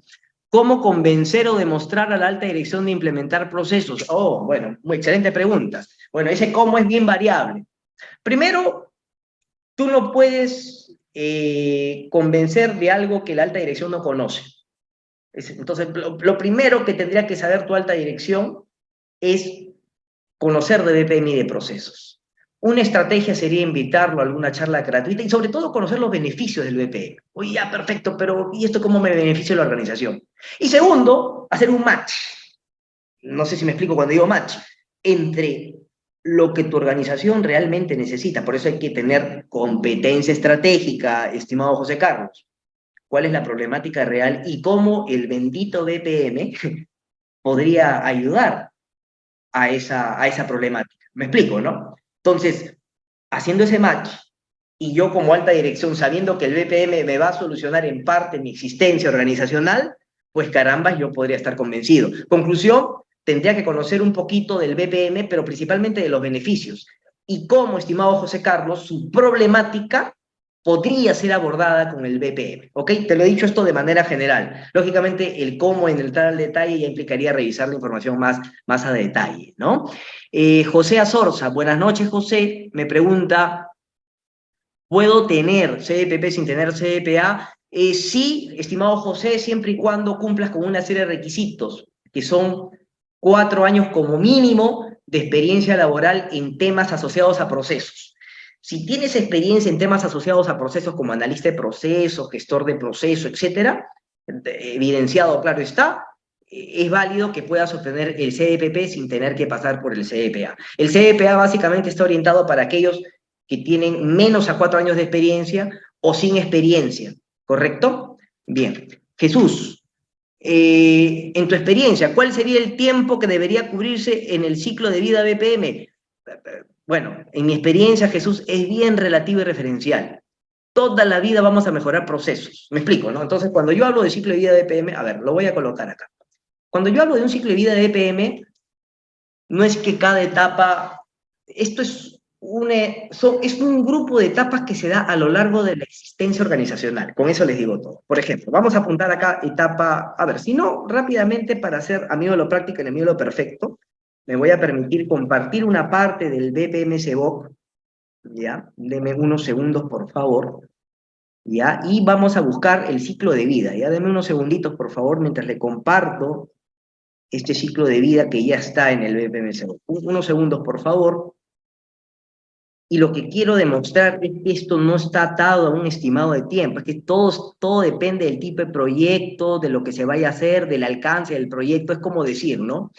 ¿cómo convencer o demostrar a la alta dirección de implementar procesos? Oh, bueno, muy excelente pregunta. Bueno, ese cómo es bien variable. Primero, tú no puedes convencer de algo que la alta dirección no conoce. Entonces, lo primero que tendría que saber tu alta dirección es conocer de BPM y de procesos. Una estrategia sería invitarlo a alguna charla gratuita y sobre todo conocer los beneficios del BPM. Oye, ya, perfecto, pero ¿y esto cómo me beneficia la organización? Y segundo, hacer un match. No sé si me explico cuando digo match. Entre lo que tu organización realmente necesita. Por eso hay que tener competencia estratégica, estimado José Carlos. ¿Cuál es la problemática real y cómo el bendito BPM podría ayudar a esa problemática? Me explico, ¿no? Entonces, haciendo ese match, y yo como alta dirección, sabiendo que el BPM me va a solucionar en parte mi existencia organizacional, pues caramba, yo podría estar convencido. Conclusión, tendría que conocer un poquito del BPM, pero principalmente de los beneficios. Y cómo, estimado José Carlos, su problemática podría ser abordada con el BPM, ¿ok? Te lo he dicho esto de manera general. Lógicamente, el cómo en entrar al detalle ya implicaría revisar la información más a detalle, ¿no? José Azorza, buenas noches, José. Me pregunta, ¿puedo tener CDPP sin tener CDPA? Sí, estimado José, siempre y cuando cumplas con una serie de requisitos, que son 4 años como mínimo de experiencia laboral en temas asociados a procesos. Si tienes experiencia en temas asociados a procesos como analista de procesos, gestor de procesos, etcétera, evidenciado, claro está, es válido que puedas obtener el CDPP sin tener que pasar por el CDPA. El CDPA básicamente está orientado para aquellos que tienen menos a 4 años de experiencia o sin experiencia, ¿correcto? Bien. Jesús, en tu experiencia, ¿cuál sería el tiempo que debería cubrirse en el ciclo de vida BPM? Bueno, en mi experiencia, Jesús, es bien relativo y referencial. Toda la vida vamos a mejorar procesos. Me explico, ¿no? Entonces, cuando yo hablo de ciclo de vida de BPM, a ver, lo voy a colocar acá. Cuando yo hablo de un ciclo de vida de BPM, no es que cada etapa, esto es un grupo de etapas que se da a lo largo de la existencia organizacional. Con eso les digo todo. Por ejemplo, vamos a apuntar acá etapa, a ver, si no, rápidamente para hacer amigo de lo práctico y enemigo de lo perfecto, me voy a permitir compartir una parte del BPM CBOK, ¿ya? Deme unos segundos, por favor, ¿ya? Y vamos a buscar el ciclo de vida, ¿ya? Deme unos segunditos, por favor, mientras le comparto este ciclo de vida que ya está en el BPM-CBOK. Unos segundos, por favor. Y lo que quiero demostrar es que esto no está atado a un estimado de tiempo, es que todo depende del tipo de proyecto, de lo que se vaya a hacer, del alcance del proyecto, es como decir, ¿no?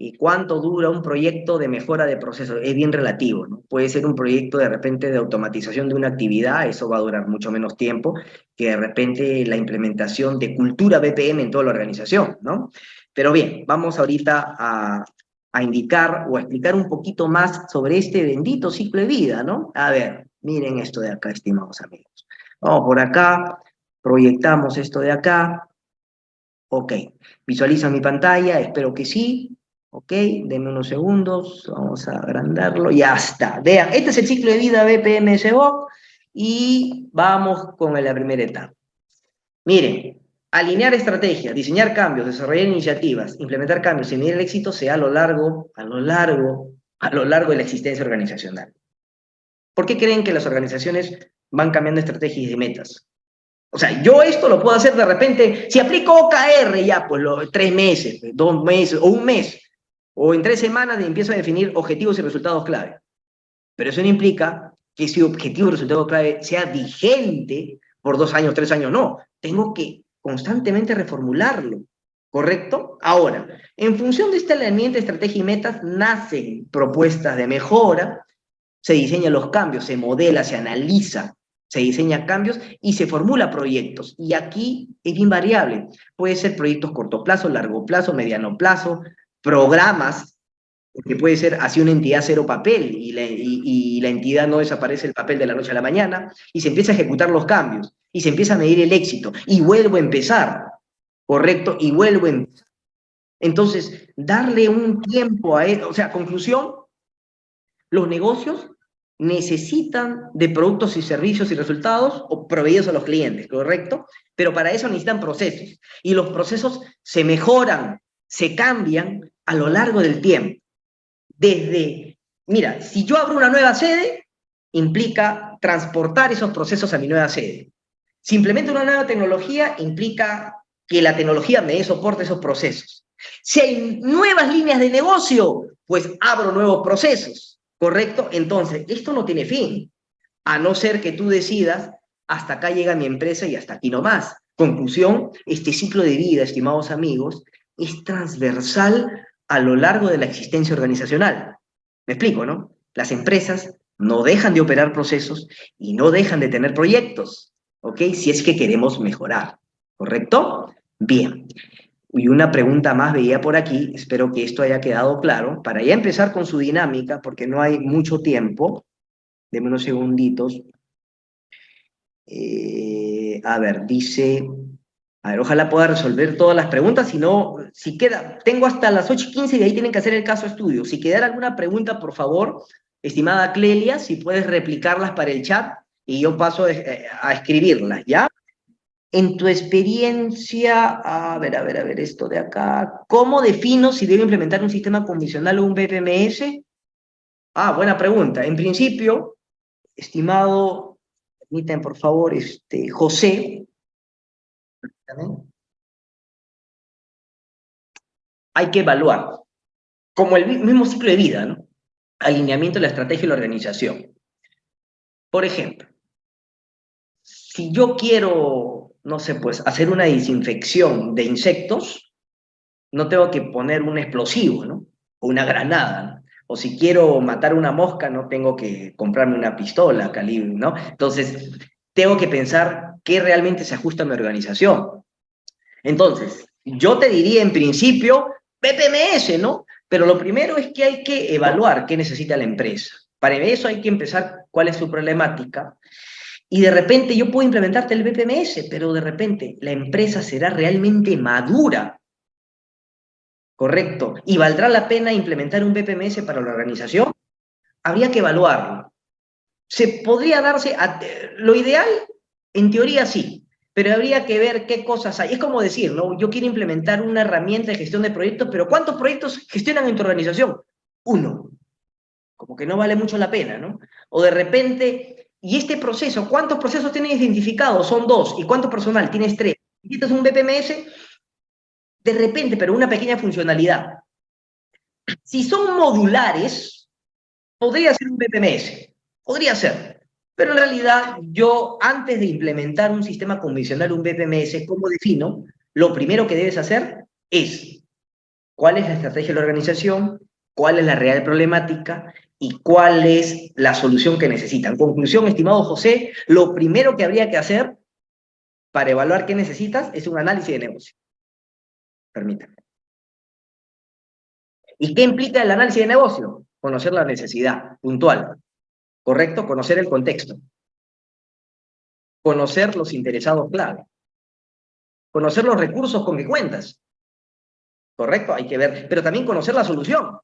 ¿Y cuánto dura un proyecto de mejora de procesos? Es bien relativo, ¿no? Puede ser un proyecto de repente de automatización de una actividad, eso va a durar mucho menos tiempo que de repente la implementación de cultura BPM en toda la organización, ¿no? Pero bien, vamos ahorita a indicar o a explicar un poquito más sobre este bendito ciclo de vida, ¿no? A ver, miren esto de acá, estimados amigos. Vamos por acá, proyectamos esto de acá. Ok, visualizan mi pantalla, espero que sí. Ok, denme unos segundos, vamos a agrandarlo, ya está. Vean, este es el ciclo de vida BPM SBOK y vamos con la primera etapa. Miren, alinear estrategias, diseñar cambios, desarrollar iniciativas, implementar cambios y medir el éxito sea a lo largo de la existencia organizacional. ¿Por qué creen que las organizaciones van cambiando estrategias y metas? O sea, yo esto lo puedo hacer de repente, si aplico OKR ya, pues 3 meses, 2 meses o un mes, o en 3 semanas empiezo a definir objetivos y resultados clave. Pero eso no implica que ese objetivo y resultado clave sea vigente por 2 años, 3 años, no. Tengo que constantemente reformularlo, ¿correcto? Ahora, en función de este alineamiento de estrategia y metas, nacen propuestas de mejora, se diseñan los cambios, se modela, se analiza, se diseñan cambios y se formula proyectos. Y aquí es bien variable. Puede ser proyectos corto plazo, largo plazo, mediano plazo, programas, que puede ser así una entidad cero papel y la entidad no desaparece el papel de la noche a la mañana y se empieza a ejecutar los cambios y se empieza a medir el éxito y vuelvo a empezar, ¿correcto? Y vuelvo a empezar. Entonces, darle un tiempo a él, o sea, conclusión, los negocios necesitan de productos y servicios y resultados o proveídos a los clientes, ¿correcto? Pero para eso necesitan procesos y los procesos se mejoran, se cambian a lo largo del tiempo. Desde, mira, si yo abro una nueva sede, implica transportar esos procesos a mi nueva sede. Si implemento una nueva tecnología, implica que la tecnología me dé soporte a esos procesos. Si hay nuevas líneas de negocio, pues abro nuevos procesos, ¿correcto? Entonces, esto no tiene fin, a no ser que tú decidas, hasta acá llega mi empresa y hasta aquí no más. Conclusión, este ciclo de vida, estimados amigos, es transversal a lo largo de la existencia organizacional. Me explico, ¿no? Las empresas no dejan de operar procesos y no dejan de tener proyectos, ¿ok? Si es que queremos mejorar, ¿correcto? Bien. Y una pregunta más veía por aquí, espero que esto haya quedado claro, para ya empezar con su dinámica, porque no hay mucho tiempo, deme unos segunditos. A ver, dice, a ver, ojalá pueda resolver todas las preguntas, si no, si queda, tengo hasta las 8:15 y ahí tienen que hacer el caso estudio. Si quedara alguna pregunta, por favor, estimada Clelia, si puedes replicarlas para el chat y yo paso a escribirlas, ¿ya? En tu experiencia, a ver, esto de acá, ¿cómo defino si debo implementar un sistema convencional o un BPMS? Ah, buena pregunta. En principio, estimado, permítanme por favor, José, ¿también? Hay que evaluar, como el mismo ciclo de vida, ¿no? Alineamiento de la estrategia y la organización. Por ejemplo, si yo quiero, no sé, pues hacer una desinfección de insectos, no tengo que poner un explosivo, ¿no? O una granada, ¿no? O si quiero matar una mosca, no tengo que comprarme una pistola calibre, ¿no? Entonces, tengo que pensar qué realmente se ajusta a mi organización. Entonces, yo te diría en principio PPMS, ¿no? Pero lo primero es que hay que evaluar qué necesita la empresa. Para eso hay que empezar cuál es su problemática. Y de repente yo puedo implementarte el BPMS, pero de repente la empresa será realmente madura, ¿correcto? ¿Y valdrá la pena implementar un BPMS para la organización? Habría que evaluarlo. Se podría darse, lo ideal, en teoría sí, pero habría que ver qué cosas hay. Es como decir, ¿no? Yo quiero implementar una herramienta de gestión de proyectos, pero ¿cuántos proyectos gestionan en tu organización? Uno. Como que no vale mucho la pena, ¿no? O de repente, ¿y este proceso? ¿Cuántos procesos tienes identificados? Son dos. ¿Y cuánto personal? Tienes tres. ¿Necesitas un BPMS? De repente, pero una pequeña funcionalidad. Si son modulares, podría ser un BPMS. Podría ser. Pero en realidad, yo, antes de implementar un sistema convencional, un BPMS, ¿cómo defino? Lo primero que debes hacer es cuál es la estrategia de la organización, cuál es la real problemática y cuál es la solución que necesitan. Conclusión, estimado José, lo primero que habría que hacer para evaluar qué necesitas es un análisis de negocio. Permítame. ¿Y qué implica el análisis de negocio? Conocer la necesidad puntual, ¿correcto? Conocer el contexto, conocer los interesados clave, conocer los recursos con que cuentas, ¿correcto? Hay que ver, pero también conocer la solución.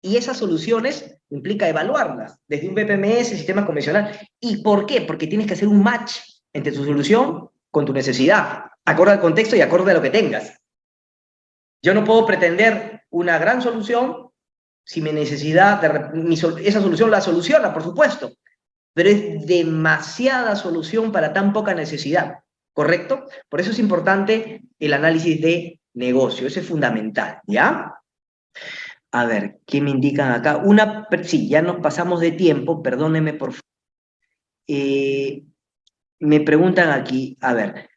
Y esas soluciones implica evaluarlas desde un BPMS, sistema convencional. ¿Y por qué? Porque tienes que hacer un match entre tu solución con tu necesidad, acorde al contexto y acorde a lo que tengas. Yo no puedo pretender una gran solución si mi necesidad, esa solución la soluciona, por supuesto, pero es demasiada solución para tan poca necesidad, ¿correcto? Por eso es importante el análisis de negocio, eso es fundamental, ¿ya? A ver, ¿qué me indican acá? Sí, ya nos pasamos de tiempo, perdónenme por favor. Me preguntan aquí, a ver,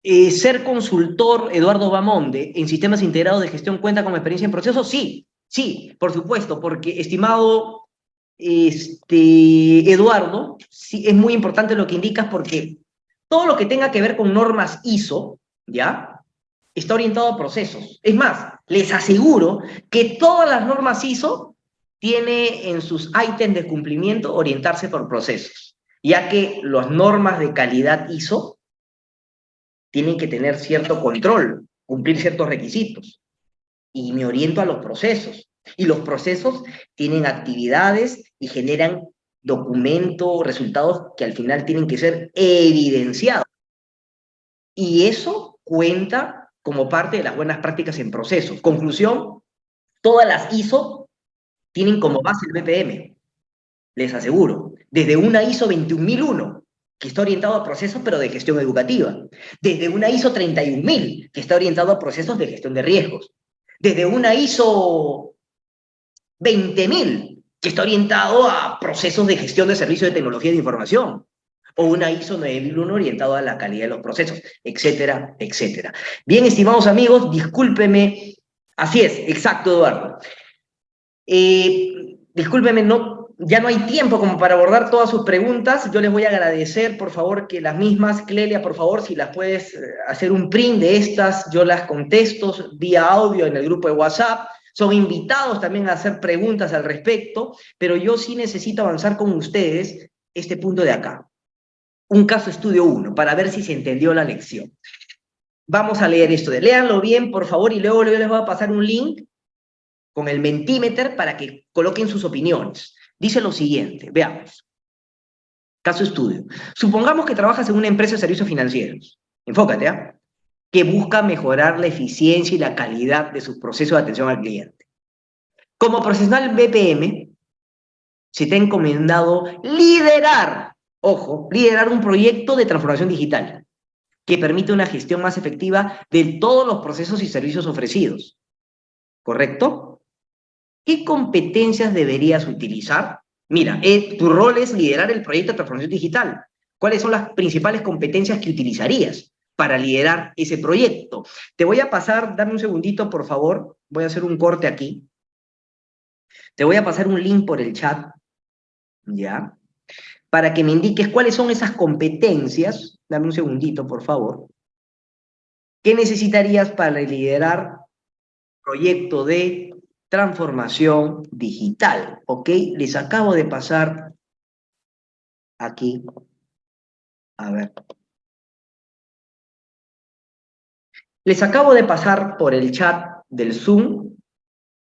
¿ser consultor Eduardo Bamonde en sistemas integrados de gestión cuenta con experiencia en procesos? Sí, sí, por supuesto, porque estimado Eduardo, sí, es muy importante lo que indicas porque todo lo que tenga que ver con normas ISO, ¿ya? Está orientado a procesos. Es más, les aseguro que todas las normas ISO tiene en sus ítems de cumplimiento orientarse por procesos, ya que las normas de calidad ISO tienen que tener cierto control, cumplir ciertos requisitos, y me oriento a los procesos. Y los procesos tienen actividades y generan documentos, resultados que al final tienen que ser evidenciados. Y eso cuenta como parte de las buenas prácticas en procesos. Conclusión, todas las ISO tienen como base el BPM. les aseguro. Desde una ISO 21001, que está orientado a procesos, pero de gestión educativa. Desde una ISO 31000, que está orientado a procesos de gestión de riesgos. Desde una ISO 20000, que está orientado a procesos de gestión de servicios de tecnología de información. O una ISO 9001 orientado a la calidad de los procesos, etcétera, etcétera. Bien, estimados amigos, discúlpeme. Así es, exacto, Eduardo. Discúlpeme, ya no hay tiempo como para abordar todas sus preguntas. Yo les voy a agradecer, por favor, que las mismas, Clelia, por favor, si las puedes hacer un print de estas, yo las contesto vía audio en el grupo de WhatsApp. Son invitados también a hacer preguntas al respecto, pero yo sí necesito avanzar con ustedes este punto de acá. Un caso estudio 1, para ver si se entendió la lección. Vamos a leer esto. Léanlo bien, por favor, y luego les voy a pasar un link con el Mentimeter para que coloquen sus opiniones. Dice lo siguiente, veamos. Caso estudio. Supongamos que trabajas en una empresa de servicios financieros. Enfócate, ¿ah? Que busca mejorar la eficiencia y la calidad de sus procesos de atención al cliente. Como profesional BPM, se te ha encomendado liderar, ojo, liderar un proyecto de transformación digital que permite una gestión más efectiva de todos los procesos y servicios ofrecidos. ¿Correcto? ¿Qué competencias deberías utilizar? Mira, tu rol es liderar el proyecto de transformación digital. ¿Cuáles son las principales competencias que utilizarías para liderar ese proyecto? Te voy a pasar, dame un segundito, por favor. Voy a hacer un corte aquí. Te voy a pasar un link por el chat, ¿ya? Para que me indiques cuáles son esas competencias. Dame un segundito, por favor. ¿Qué necesitarías para liderar proyecto de transformación digital? ¿Ok? Les acabo de pasar aquí. A ver. Les acabo de pasar por el chat del Zoom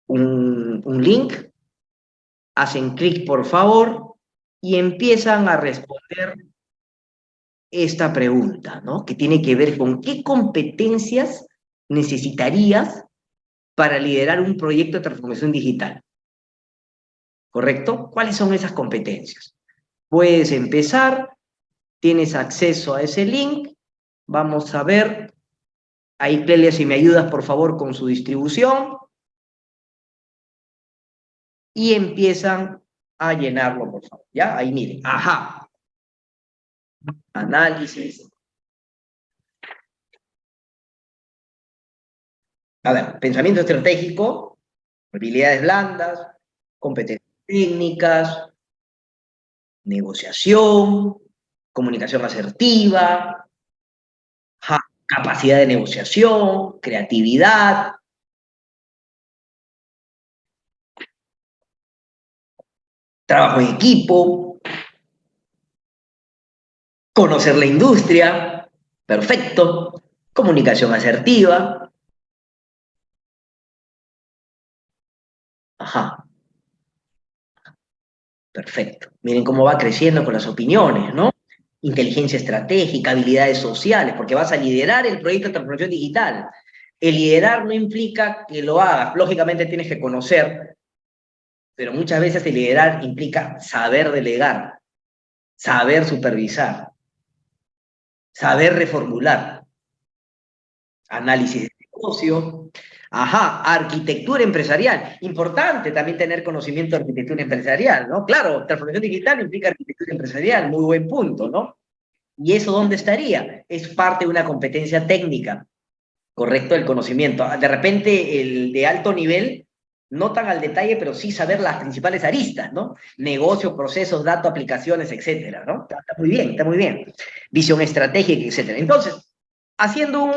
un link. Hacen clic, por favor, y empiezan a responder esta pregunta, ¿no? Que tiene que ver con qué competencias necesitarías para liderar un proyecto de transformación digital. ¿Correcto? ¿Cuáles son esas competencias? Puedes empezar, tienes acceso a ese link, vamos a ver, ahí Clelia, si me ayudas por favor con su distribución, y empiezan a llenarlo, por favor, ¿ya? Ahí miren, ajá, análisis. A ver, pensamiento estratégico, habilidades blandas, competencias técnicas, negociación, comunicación asertiva, capacidad de negociación, creatividad, trabajo en equipo, conocer la industria, perfecto, comunicación asertiva, ajá, perfecto. Miren cómo va creciendo con las opiniones, ¿no? Inteligencia estratégica, habilidades sociales, porque vas a liderar el proyecto de transformación digital. El liderar no implica que lo hagas, lógicamente tienes que conocer, pero muchas veces el liderar implica saber delegar, saber supervisar, saber reformular, análisis de negocio, ajá, arquitectura empresarial. Importante también tener conocimiento de arquitectura empresarial, ¿no? Claro, transformación digital implica arquitectura empresarial, muy buen punto, ¿no? ¿Y eso dónde estaría? Es parte de una competencia técnica, ¿correcto? El conocimiento. De repente, el de alto nivel, no tan al detalle, pero sí saber las principales aristas, ¿no? Negocios, procesos, datos, aplicaciones, etcétera, ¿no? Está muy bien, está muy bien. Visión estratégica, etcétera. Entonces, haciendo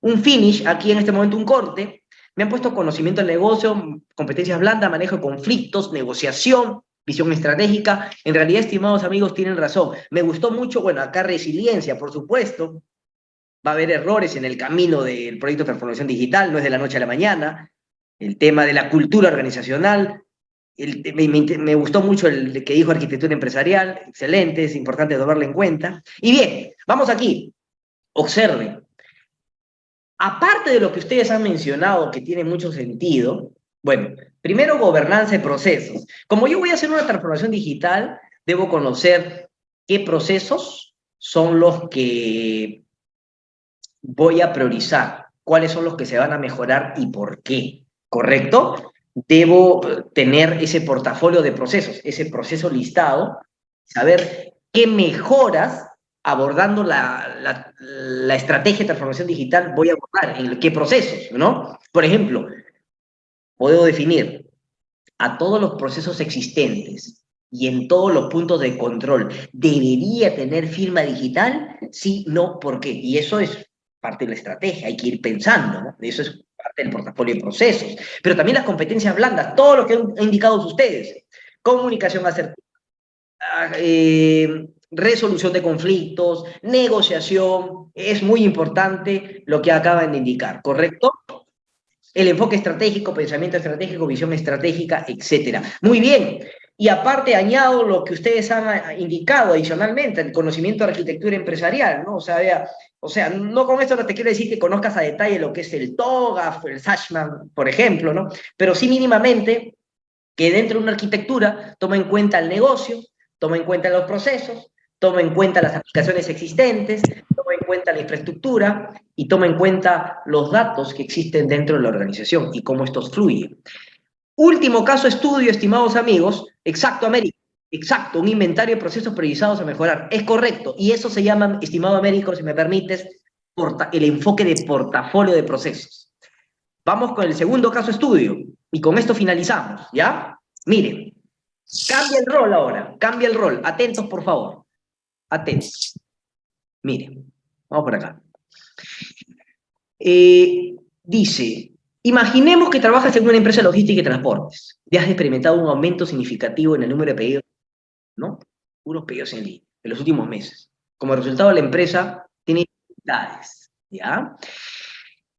un finish, aquí en este momento un corte, me han puesto conocimiento del negocio, competencias blandas, manejo de conflictos, negociación, visión estratégica. En realidad, estimados amigos, tienen razón. Me gustó mucho, bueno, acá resiliencia, por supuesto. Va a haber errores en el camino del proyecto de transformación digital, no es de la noche a la mañana. El tema de la cultura organizacional. Me gustó mucho el que dijo arquitectura empresarial, excelente, es importante tomarlo en cuenta. Y bien, vamos aquí. Observen, aparte de lo que ustedes han mencionado, que tiene mucho sentido, bueno, Primero, gobernanza de procesos. Como yo voy a hacer una transformación digital, debo conocer qué procesos son los que voy a priorizar, cuáles son los que se van a mejorar y por qué, ¿correcto? Debo tener ese portafolio de procesos, ese proceso listado, saber qué mejoras abordando la estrategia de transformación digital voy a abordar, en qué procesos, ¿no? Por ejemplo, puedo definir a todos los procesos existentes y en todos los puntos de control, ¿debería tener firma digital? Sí, no, ¿por qué? Y eso es parte de la estrategia, hay que ir pensando, ¿no? Eso es parte del portafolio de procesos. Pero también las competencias blandas, todo lo que han indicado ustedes, comunicación asertiva, resolución de conflictos, negociación, es muy importante lo que acaban de indicar, ¿correcto? El enfoque estratégico, pensamiento estratégico, visión estratégica, etcétera. Muy bien. Y aparte añado lo que ustedes han indicado adicionalmente, el conocimiento de arquitectura empresarial, ¿no? O sea, no con esto no te quiero decir que conozcas a detalle lo que es el TOGAF, el SASHMAN, por ejemplo, ¿no? Pero sí mínimamente que dentro de una arquitectura toma en cuenta el negocio, toma en cuenta los procesos, toma en cuenta las aplicaciones existentes, toma en cuenta la infraestructura y toma en cuenta los datos que existen dentro de la organización y cómo estos fluyen. Último caso estudio, estimados amigos, exacto, Américo, exacto, un inventario de procesos priorizados a mejorar. Es correcto, y eso se llama, estimado Américo, si me permites, el enfoque de portafolio de procesos. Vamos con el segundo caso estudio, y con esto finalizamos, ¿ya? Miren, cambia el rol ahora, cambia el rol. Atentos, por favor. Atentos. Miren, vamos por acá. Dice, imaginemos que trabajas en una empresa de logística y transportes. Ya has experimentado un aumento significativo en el número de pedidos, ¿no? Unos pedidos en línea, en los últimos meses. Como resultado, la empresa tiene dificultades, ¿ya?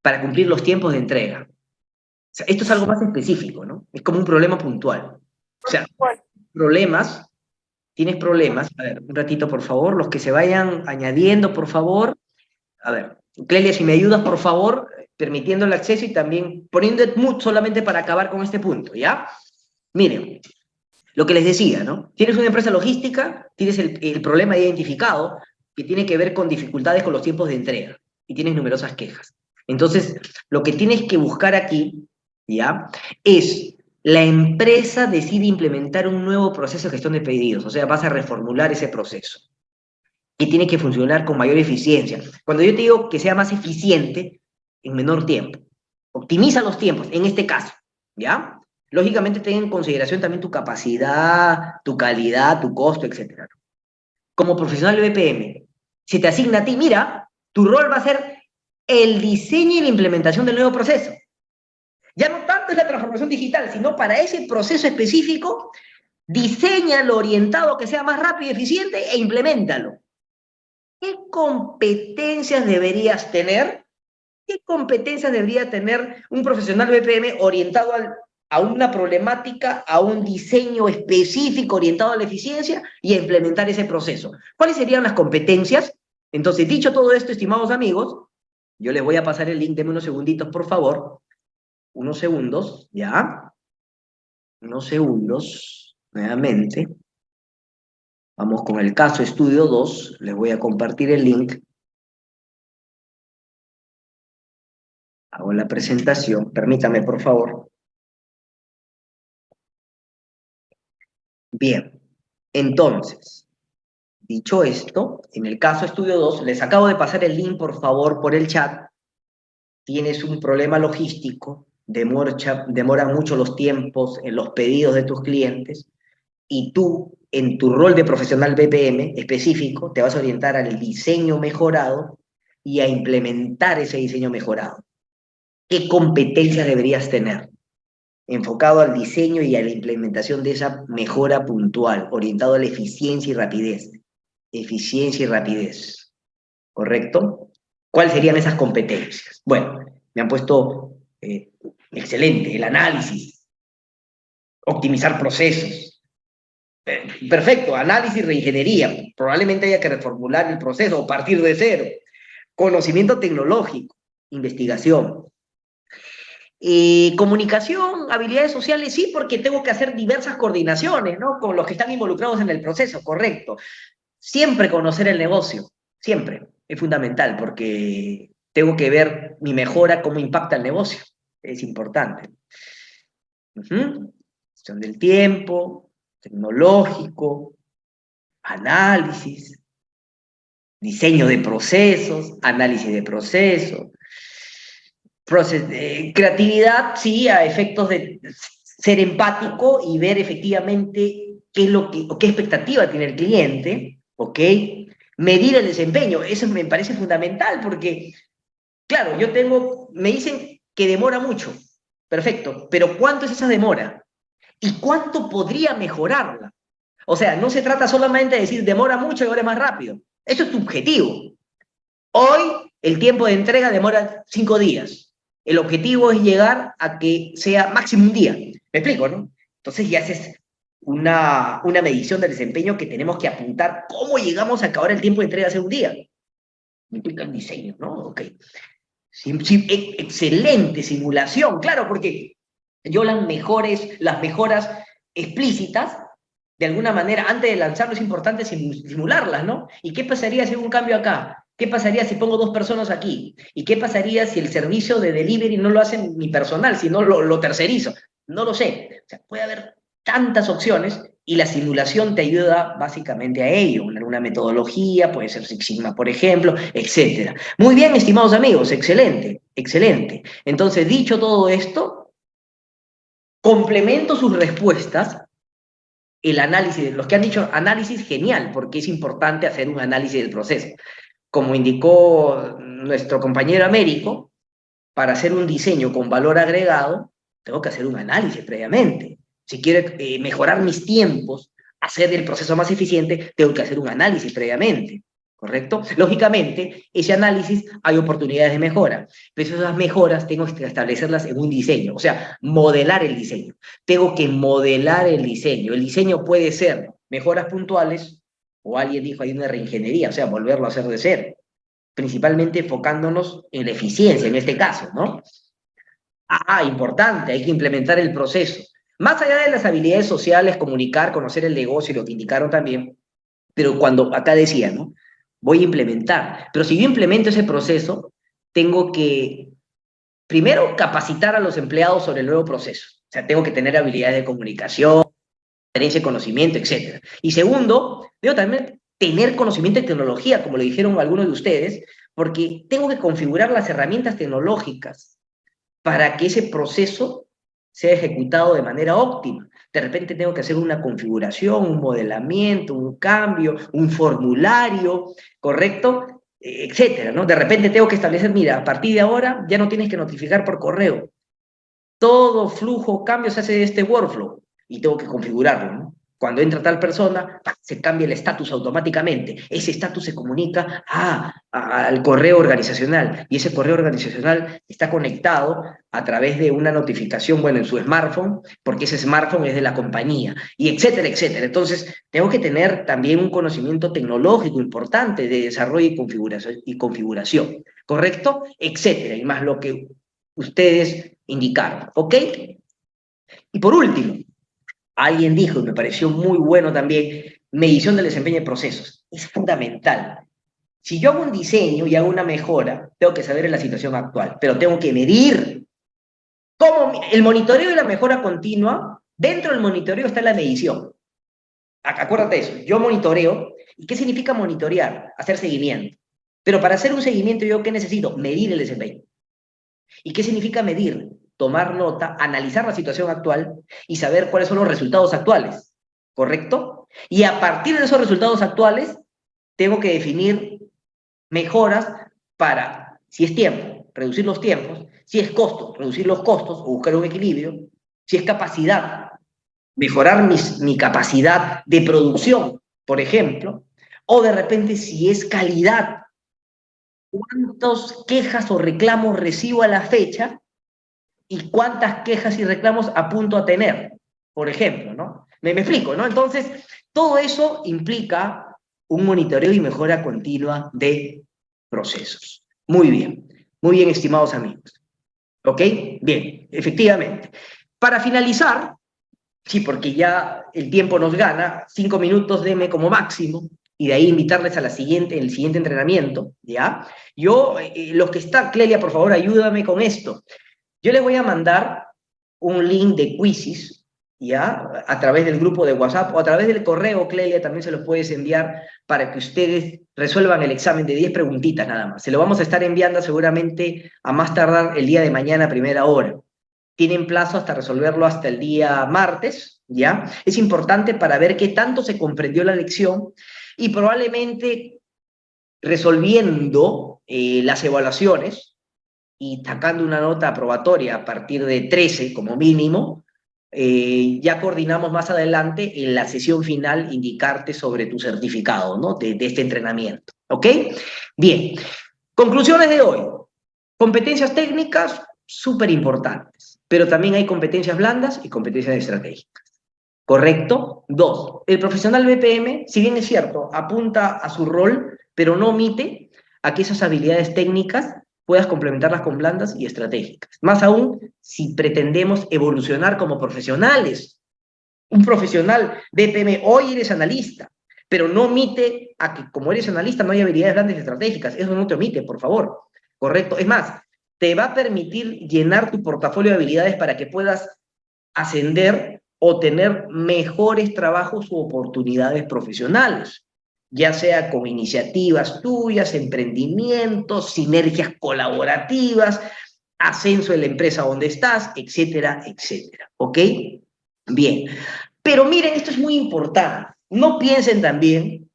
Para cumplir los tiempos de entrega. O sea, esto es algo más específico, ¿no? Es como un problema puntual. O sea, problemas, tienes problemas. A ver, un ratito, por favor, los que se vayan añadiendo, por favor. A ver, Clelia, si me ayudas, por favor, permitiendo el acceso y también poniendo el mute solamente para acabar con este punto, ¿ya? Miren, lo que les decía, ¿no? Tienes una empresa logística, tienes el problema identificado que tiene que ver con dificultades con los tiempos de entrega y tienes numerosas quejas. Entonces, lo que tienes que buscar aquí, ¿ya? Es la empresa decide implementar un nuevo proceso de gestión de pedidos, o sea, vas a reformular ese proceso que tiene que funcionar con mayor eficiencia. Cuando yo te digo que sea más eficiente, en menor tiempo. Optimiza los tiempos, en este caso, ¿ya? Lógicamente ten en consideración también tu capacidad, tu calidad, tu costo, etc. Como profesional de BPM, se te asigna a ti, mira, tu rol va a ser el diseño y la implementación del nuevo proceso. Ya no tanto es la transformación digital, sino para ese proceso específico, diseñalo orientado a que sea más rápido y eficiente e implementalo. ¿Qué competencias deberías tener? ¿Qué competencias debería tener un profesional BPM orientado a una problemática, a un diseño específico orientado a la eficiencia y a implementar ese proceso? ¿Cuáles serían las competencias? Entonces, dicho todo esto, estimados amigos, yo les voy a pasar el link, denme unos segunditos, por favor. Unos segundos, ¿ya? Unos segundos, nuevamente. Vamos con el caso estudio 2. Les voy a compartir el link. Hago la presentación. Permítame, por favor. Bien. Entonces, dicho esto, en el caso estudio 2, les acabo de pasar el link, por favor, por el chat. Tienes un problema logístico, demoran mucho los tiempos en los pedidos de tus clientes, y tú, en tu rol de profesional BPM específico, te vas a orientar al diseño mejorado y a implementar ese diseño mejorado. ¿Qué competencias deberías tener? Enfocado al diseño y a la implementación de esa mejora puntual, orientado a la eficiencia y rapidez. Eficiencia y rapidez, ¿correcto? ¿Cuáles serían esas competencias? Bueno, me han puesto excelente, el análisis, optimizar procesos. Perfecto, análisis, reingeniería. Probablemente haya que reformular el proceso o partir de cero. Conocimiento tecnológico, investigación. Comunicación, habilidades sociales, sí, porque tengo que hacer diversas coordinaciones, ¿no? Con los que están involucrados en el proceso, correcto. Siempre conocer el negocio, siempre. Es fundamental porque tengo que ver mi mejora, cómo impacta el negocio. Es importante. Gestión del tiempo, tecnológico, análisis, diseño de procesos, análisis de procesos, creatividad, sí, a efectos de ser empático y ver efectivamente qué es lo que, o qué expectativa tiene el cliente, ¿ok? Medir el desempeño, eso me parece fundamental porque, claro, me dicen que demora mucho, perfecto, pero ¿cuánto es esa demora? ¿Y cuánto podría mejorarla? O sea, no se trata solamente de decir demora mucho y ahora es más rápido. Eso es tu objetivo. Hoy el tiempo de entrega demora 5 días. El objetivo es llegar a que sea máximo un día. ¿Me explico, no? Entonces ya haces una medición del desempeño que tenemos que apuntar cómo llegamos a acabar el tiempo de entrega hace un día. Me implica el diseño, ¿no? Ok. Sí, sí, excelente simulación, claro, porque yo las mejoras explícitas, de alguna manera, antes de lanzarlo es importante simularlas, ¿no? ¿Y qué pasaría si hago un cambio acá? ¿Qué pasaría si pongo 2 personas aquí? ¿Y qué pasaría si el servicio de delivery no lo hace mi personal, sino lo tercerizo? No lo sé. O sea, puede haber tantas opciones y la simulación te ayuda básicamente a ello. Alguna metodología, puede ser Six Sigma, por ejemplo, etcétera. Muy bien, estimados amigos, excelente, excelente. Entonces, dicho todo esto, complemento sus respuestas, el análisis, los que han dicho análisis, genial, porque es importante hacer un análisis del proceso. Como indicó nuestro compañero Américo, para hacer un diseño con valor agregado, tengo que hacer un análisis previamente. Si quiero mejorar mis tiempos, hacer el proceso más eficiente, tengo que hacer un análisis previamente. ¿Correcto? Lógicamente, ese análisis hay oportunidades de mejora, pero esas mejoras tengo que establecerlas en un diseño, o sea, modelar el diseño. Tengo que modelar el diseño. El diseño puede ser mejoras puntuales, o alguien dijo hay una reingeniería, o sea, volverlo a hacer de cero, principalmente enfocándonos en la eficiencia en este caso, ¿no? Importante, hay que implementar el proceso. Más allá de las habilidades sociales, comunicar, conocer el negocio y lo que indicaron también, pero cuando acá decía, ¿no? Voy a implementar. Pero si yo implemento ese proceso, tengo que, primero, capacitar a los empleados sobre el nuevo proceso. O sea, tengo que tener habilidades de comunicación, experiencia, conocimiento, etcétera. Y segundo, debo también tener conocimiento de tecnología, como le dijeron algunos de ustedes, porque tengo que configurar las herramientas tecnológicas para que ese proceso sea ejecutado de manera óptima. De repente tengo que hacer una configuración, un modelamiento, un cambio, un formulario, ¿correcto? Etcétera, ¿no? De repente tengo que establecer, mira, a partir de ahora ya no tienes que notificar por correo. Todo flujo, cambio se hace de este workflow y tengo que configurarlo, ¿no? Cuando entra tal persona, se cambia el estatus automáticamente. Ese estatus se comunica al correo organizacional y ese correo organizacional está conectado a través de una notificación, bueno, en su smartphone, porque ese smartphone es de la compañía, y etcétera, etcétera. Entonces, tengo que tener también un conocimiento tecnológico importante de desarrollo y configuración, ¿correcto? Etcétera, y más lo que ustedes indicaron, ¿ok? Y por último, alguien dijo, y me pareció muy bueno también, medición del desempeño de procesos. Es fundamental. Si yo hago un diseño y hago una mejora, tengo que saber en la situación actual, pero tengo que medir cómo el monitoreo y la mejora continua. Dentro del monitoreo está la medición. Acuérdate de eso. Yo monitoreo. ¿Y qué significa monitorear? Hacer seguimiento. Pero para hacer un seguimiento, ¿yo qué necesito? Medir el desempeño. ¿Y qué significa medir? Tomar nota, analizar la situación actual y saber cuáles son los resultados actuales, ¿correcto? Y a partir de esos resultados actuales, tengo que definir mejoras para, si es tiempo, reducir los tiempos, si es costo, reducir los costos o buscar un equilibrio, si es capacidad, mejorar mi capacidad de producción, por ejemplo, o de repente si es calidad, cuántas quejas o reclamos recibo a la fecha y cuántas quejas y reclamos a punto a tener, por ejemplo, ¿no? Me explico, ¿no? Entonces, todo eso implica un monitoreo y mejora continua de procesos. Muy bien, estimados amigos. ¿Ok? Bien, efectivamente. Para finalizar, sí, porque ya el tiempo nos gana, 5 minutos deme como máximo, y de ahí invitarles a el siguiente entrenamiento, ¿ya? Yo, los que están, Clelia, por favor, ayúdame con esto. Yo les voy a mandar un link de Quizzes, ¿ya? A través del grupo de WhatsApp o a través del correo, Clelia, también se los puedes enviar para que ustedes resuelvan el examen de 10 preguntitas nada más. Se lo vamos a estar enviando seguramente a más tardar el día de mañana a primera hora. Tienen plazo hasta resolverlo hasta el día martes, ¿ya? Es importante para ver qué tanto se comprendió la lección y probablemente resolviendo las evaluaciones, y sacando una nota aprobatoria a partir de 13 como mínimo, ya coordinamos más adelante en la sesión final indicarte sobre tu certificado, ¿no? De este entrenamiento, ¿ok? Bien, conclusiones de hoy. Competencias técnicas súper importantes, pero también hay competencias blandas y competencias estratégicas. ¿Correcto? Dos, el profesional BPM, si bien es cierto, apunta a su rol, pero no omite a que esas habilidades técnicas puedas complementarlas con blandas y estratégicas. Más aún, si pretendemos evolucionar como profesionales. Un profesional BPM, hoy eres analista, pero no omite a que como eres analista no hay habilidades blandas y estratégicas. Eso no te omite, por favor. ¿Correcto? Es más, te va a permitir llenar tu portafolio de habilidades para que puedas ascender o tener mejores trabajos u oportunidades profesionales, ya sea con iniciativas tuyas, emprendimientos, sinergias colaborativas, ascenso en la empresa donde estás, etcétera, etcétera. ¿Ok? Bien. Pero miren, esto es muy importante. No piensen también,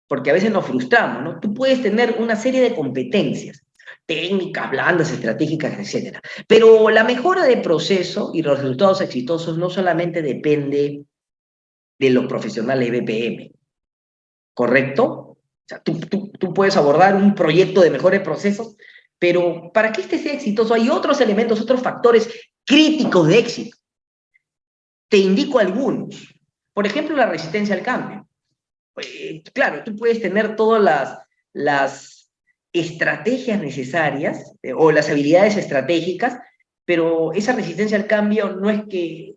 porque a veces nos frustramos, ¿no? Tú puedes tener una serie de competencias, técnicas, blandas, estratégicas, etcétera. Pero la mejora de proceso y los resultados exitosos no solamente depende de los profesionales de BPM, ¿correcto? O sea, tú puedes abordar un proyecto de mejores procesos, pero para que este sea exitoso hay otros elementos, otros factores críticos de éxito. Te indico algunos. Por ejemplo, la resistencia al cambio. Claro, tú puedes tener todas las estrategias necesarias o las habilidades estratégicas, pero esa resistencia al cambio no es que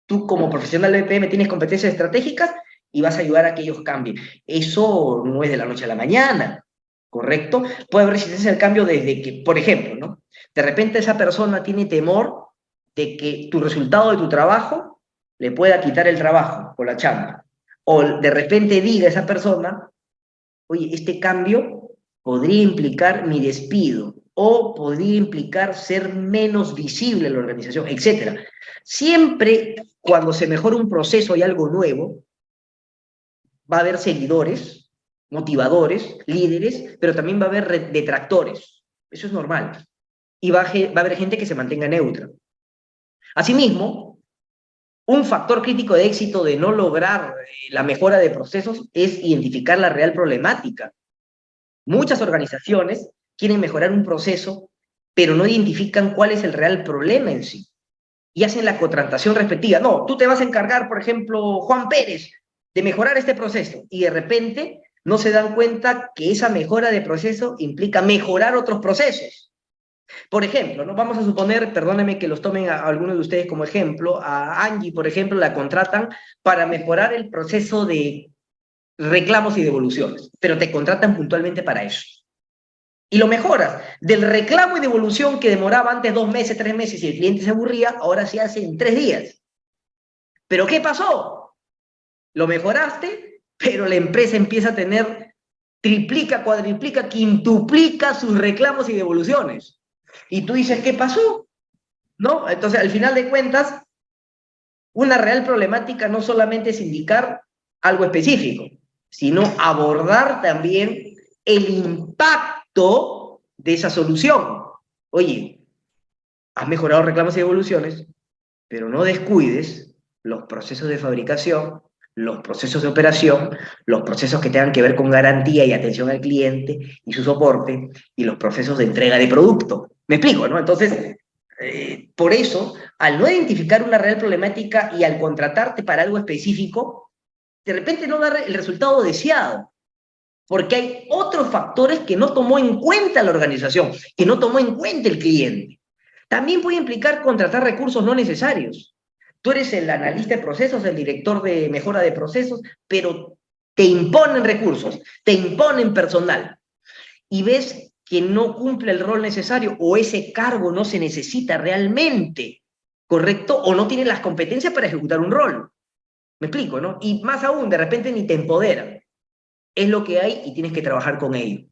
tú como profesional de BPM tienes competencias estratégicas y vas a ayudar a que ellos cambien. Eso no es de la noche a la mañana, ¿correcto? Puede haber resistencia al cambio desde que, por ejemplo, ¿no? De repente esa persona tiene temor de que tu resultado de tu trabajo le pueda quitar el trabajo o la chamba. O de repente diga esa persona, oye, este cambio podría implicar mi despido o podría implicar ser menos visible en la organización, etcétera. Siempre cuando se mejora un proceso y algo nuevo, va a haber seguidores, motivadores, líderes, pero también va a haber detractores. Eso es normal. Y va a haber gente que se mantenga neutra. Asimismo, un factor crítico de éxito de no lograr la mejora de procesos es identificar la real problemática. Muchas organizaciones quieren mejorar un proceso, pero no identifican cuál es el real problema en sí. Y hacen la contratación respectiva. No, tú te vas a encargar, por ejemplo, Juan Pérez, de mejorar este proceso. Y de repente no se dan cuenta que esa mejora de proceso implica mejorar otros procesos. Por ejemplo, ¿no? Vamos a suponer, perdónenme que los tomen a algunos de ustedes como ejemplo, a Angie, por ejemplo, la contratan para mejorar el proceso de reclamos y devoluciones, pero te contratan puntualmente para eso. Y lo mejoras. Del reclamo y devolución que demoraba antes 2 meses, 3 meses y el cliente se aburría, ahora se hace en 3 días. ¿Pero qué pasó? Lo mejoraste, pero la empresa empieza a tener triplica, cuadriplica, quintuplica sus reclamos y devoluciones. Y tú dices, ¿qué pasó? ¿No? Entonces, al final de cuentas, una real problemática no solamente es indicar algo específico, sino abordar también el impacto de esa solución. Oye, has mejorado reclamos y devoluciones, pero no descuides los procesos de fabricación, los procesos de operación, los procesos que tengan que ver con garantía y atención al cliente y su soporte, y los procesos de entrega de producto. ¿Me explico, no? Entonces, por eso, al no identificar una real problemática y al contratarte para algo específico, de repente no da el resultado deseado, porque hay otros factores que no tomó en cuenta la organización, que no tomó en cuenta el cliente. También puede implicar contratar recursos no necesarios. Tú eres el analista de procesos, el director de mejora de procesos, pero te imponen recursos, te imponen personal, y ves que no cumple el rol necesario o ese cargo no se necesita realmente, ¿correcto? O no tiene las competencias para ejecutar un rol. Me explico, ¿no? Y más aún, de repente ni te empoderan. Es lo que hay y tienes que trabajar con ello.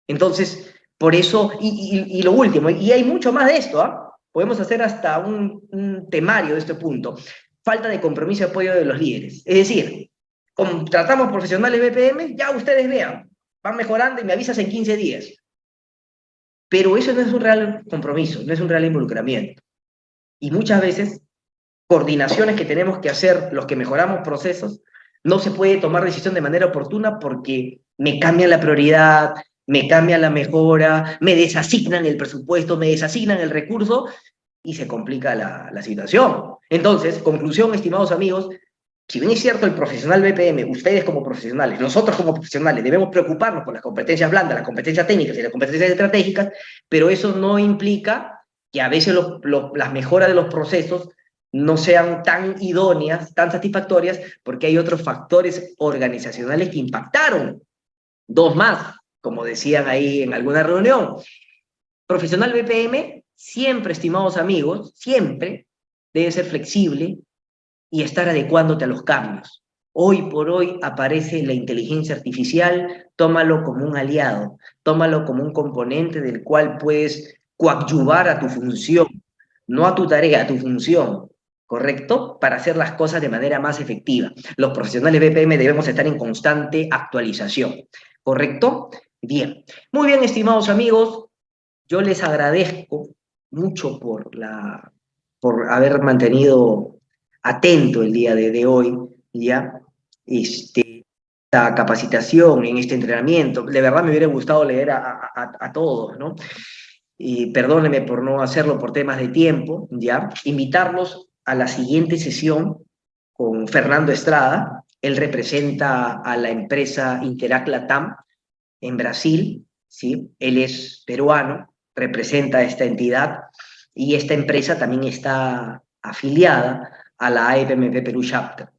Entonces, por eso, y lo último, y hay mucho más de esto, ¿ah? Podemos hacer hasta un temario de este punto. Falta de compromiso y apoyo de los líderes. Es decir, contratamos profesionales BPM, ya ustedes vean, van mejorando y me avisas en 15 días. Pero eso no es un real compromiso, no es un real involucramiento. Y muchas veces, coordinaciones que tenemos que hacer los que mejoramos procesos, no se puede tomar decisión de manera oportuna porque me cambian la prioridad, me cambian la mejora, me desasignan el presupuesto, me desasignan el recurso y se complica la situación. Entonces, conclusión, estimados amigos, si bien es cierto el profesional BPM, ustedes como profesionales, nosotros como profesionales, debemos preocuparnos por las competencias blandas, las competencias técnicas y las competencias estratégicas, pero eso no implica que a veces las mejoras de los procesos no sean tan idóneas, tan satisfactorias, porque hay otros factores organizacionales que impactaron. Dos más, como decían ahí en alguna reunión. Profesional BPM, siempre, estimados amigos, siempre debe ser flexible, y estar adecuándote a los cambios. Hoy por hoy aparece la inteligencia artificial, tómalo como un aliado, tómalo como un componente del cual puedes coadyuvar a tu función, no a tu tarea, a tu función, ¿correcto? Para hacer las cosas de manera más efectiva. Los profesionales BPM debemos estar en constante actualización, ¿correcto? Bien. Muy bien, estimados amigos, yo les agradezco mucho por haber mantenido atento el día de hoy, ¿ya? Esta capacitación, en este entrenamiento. De verdad me hubiera gustado leer a todos, ¿no? Y perdónenme por no hacerlo por temas de tiempo, ¿ya? Invitarlos a la siguiente sesión con Fernando Estrada. Él representa a la empresa Interac Latam en Brasil, ¿sí? Él es peruano, representa a esta entidad y esta empresa también está afiliada a la AFMP Perú Chapter.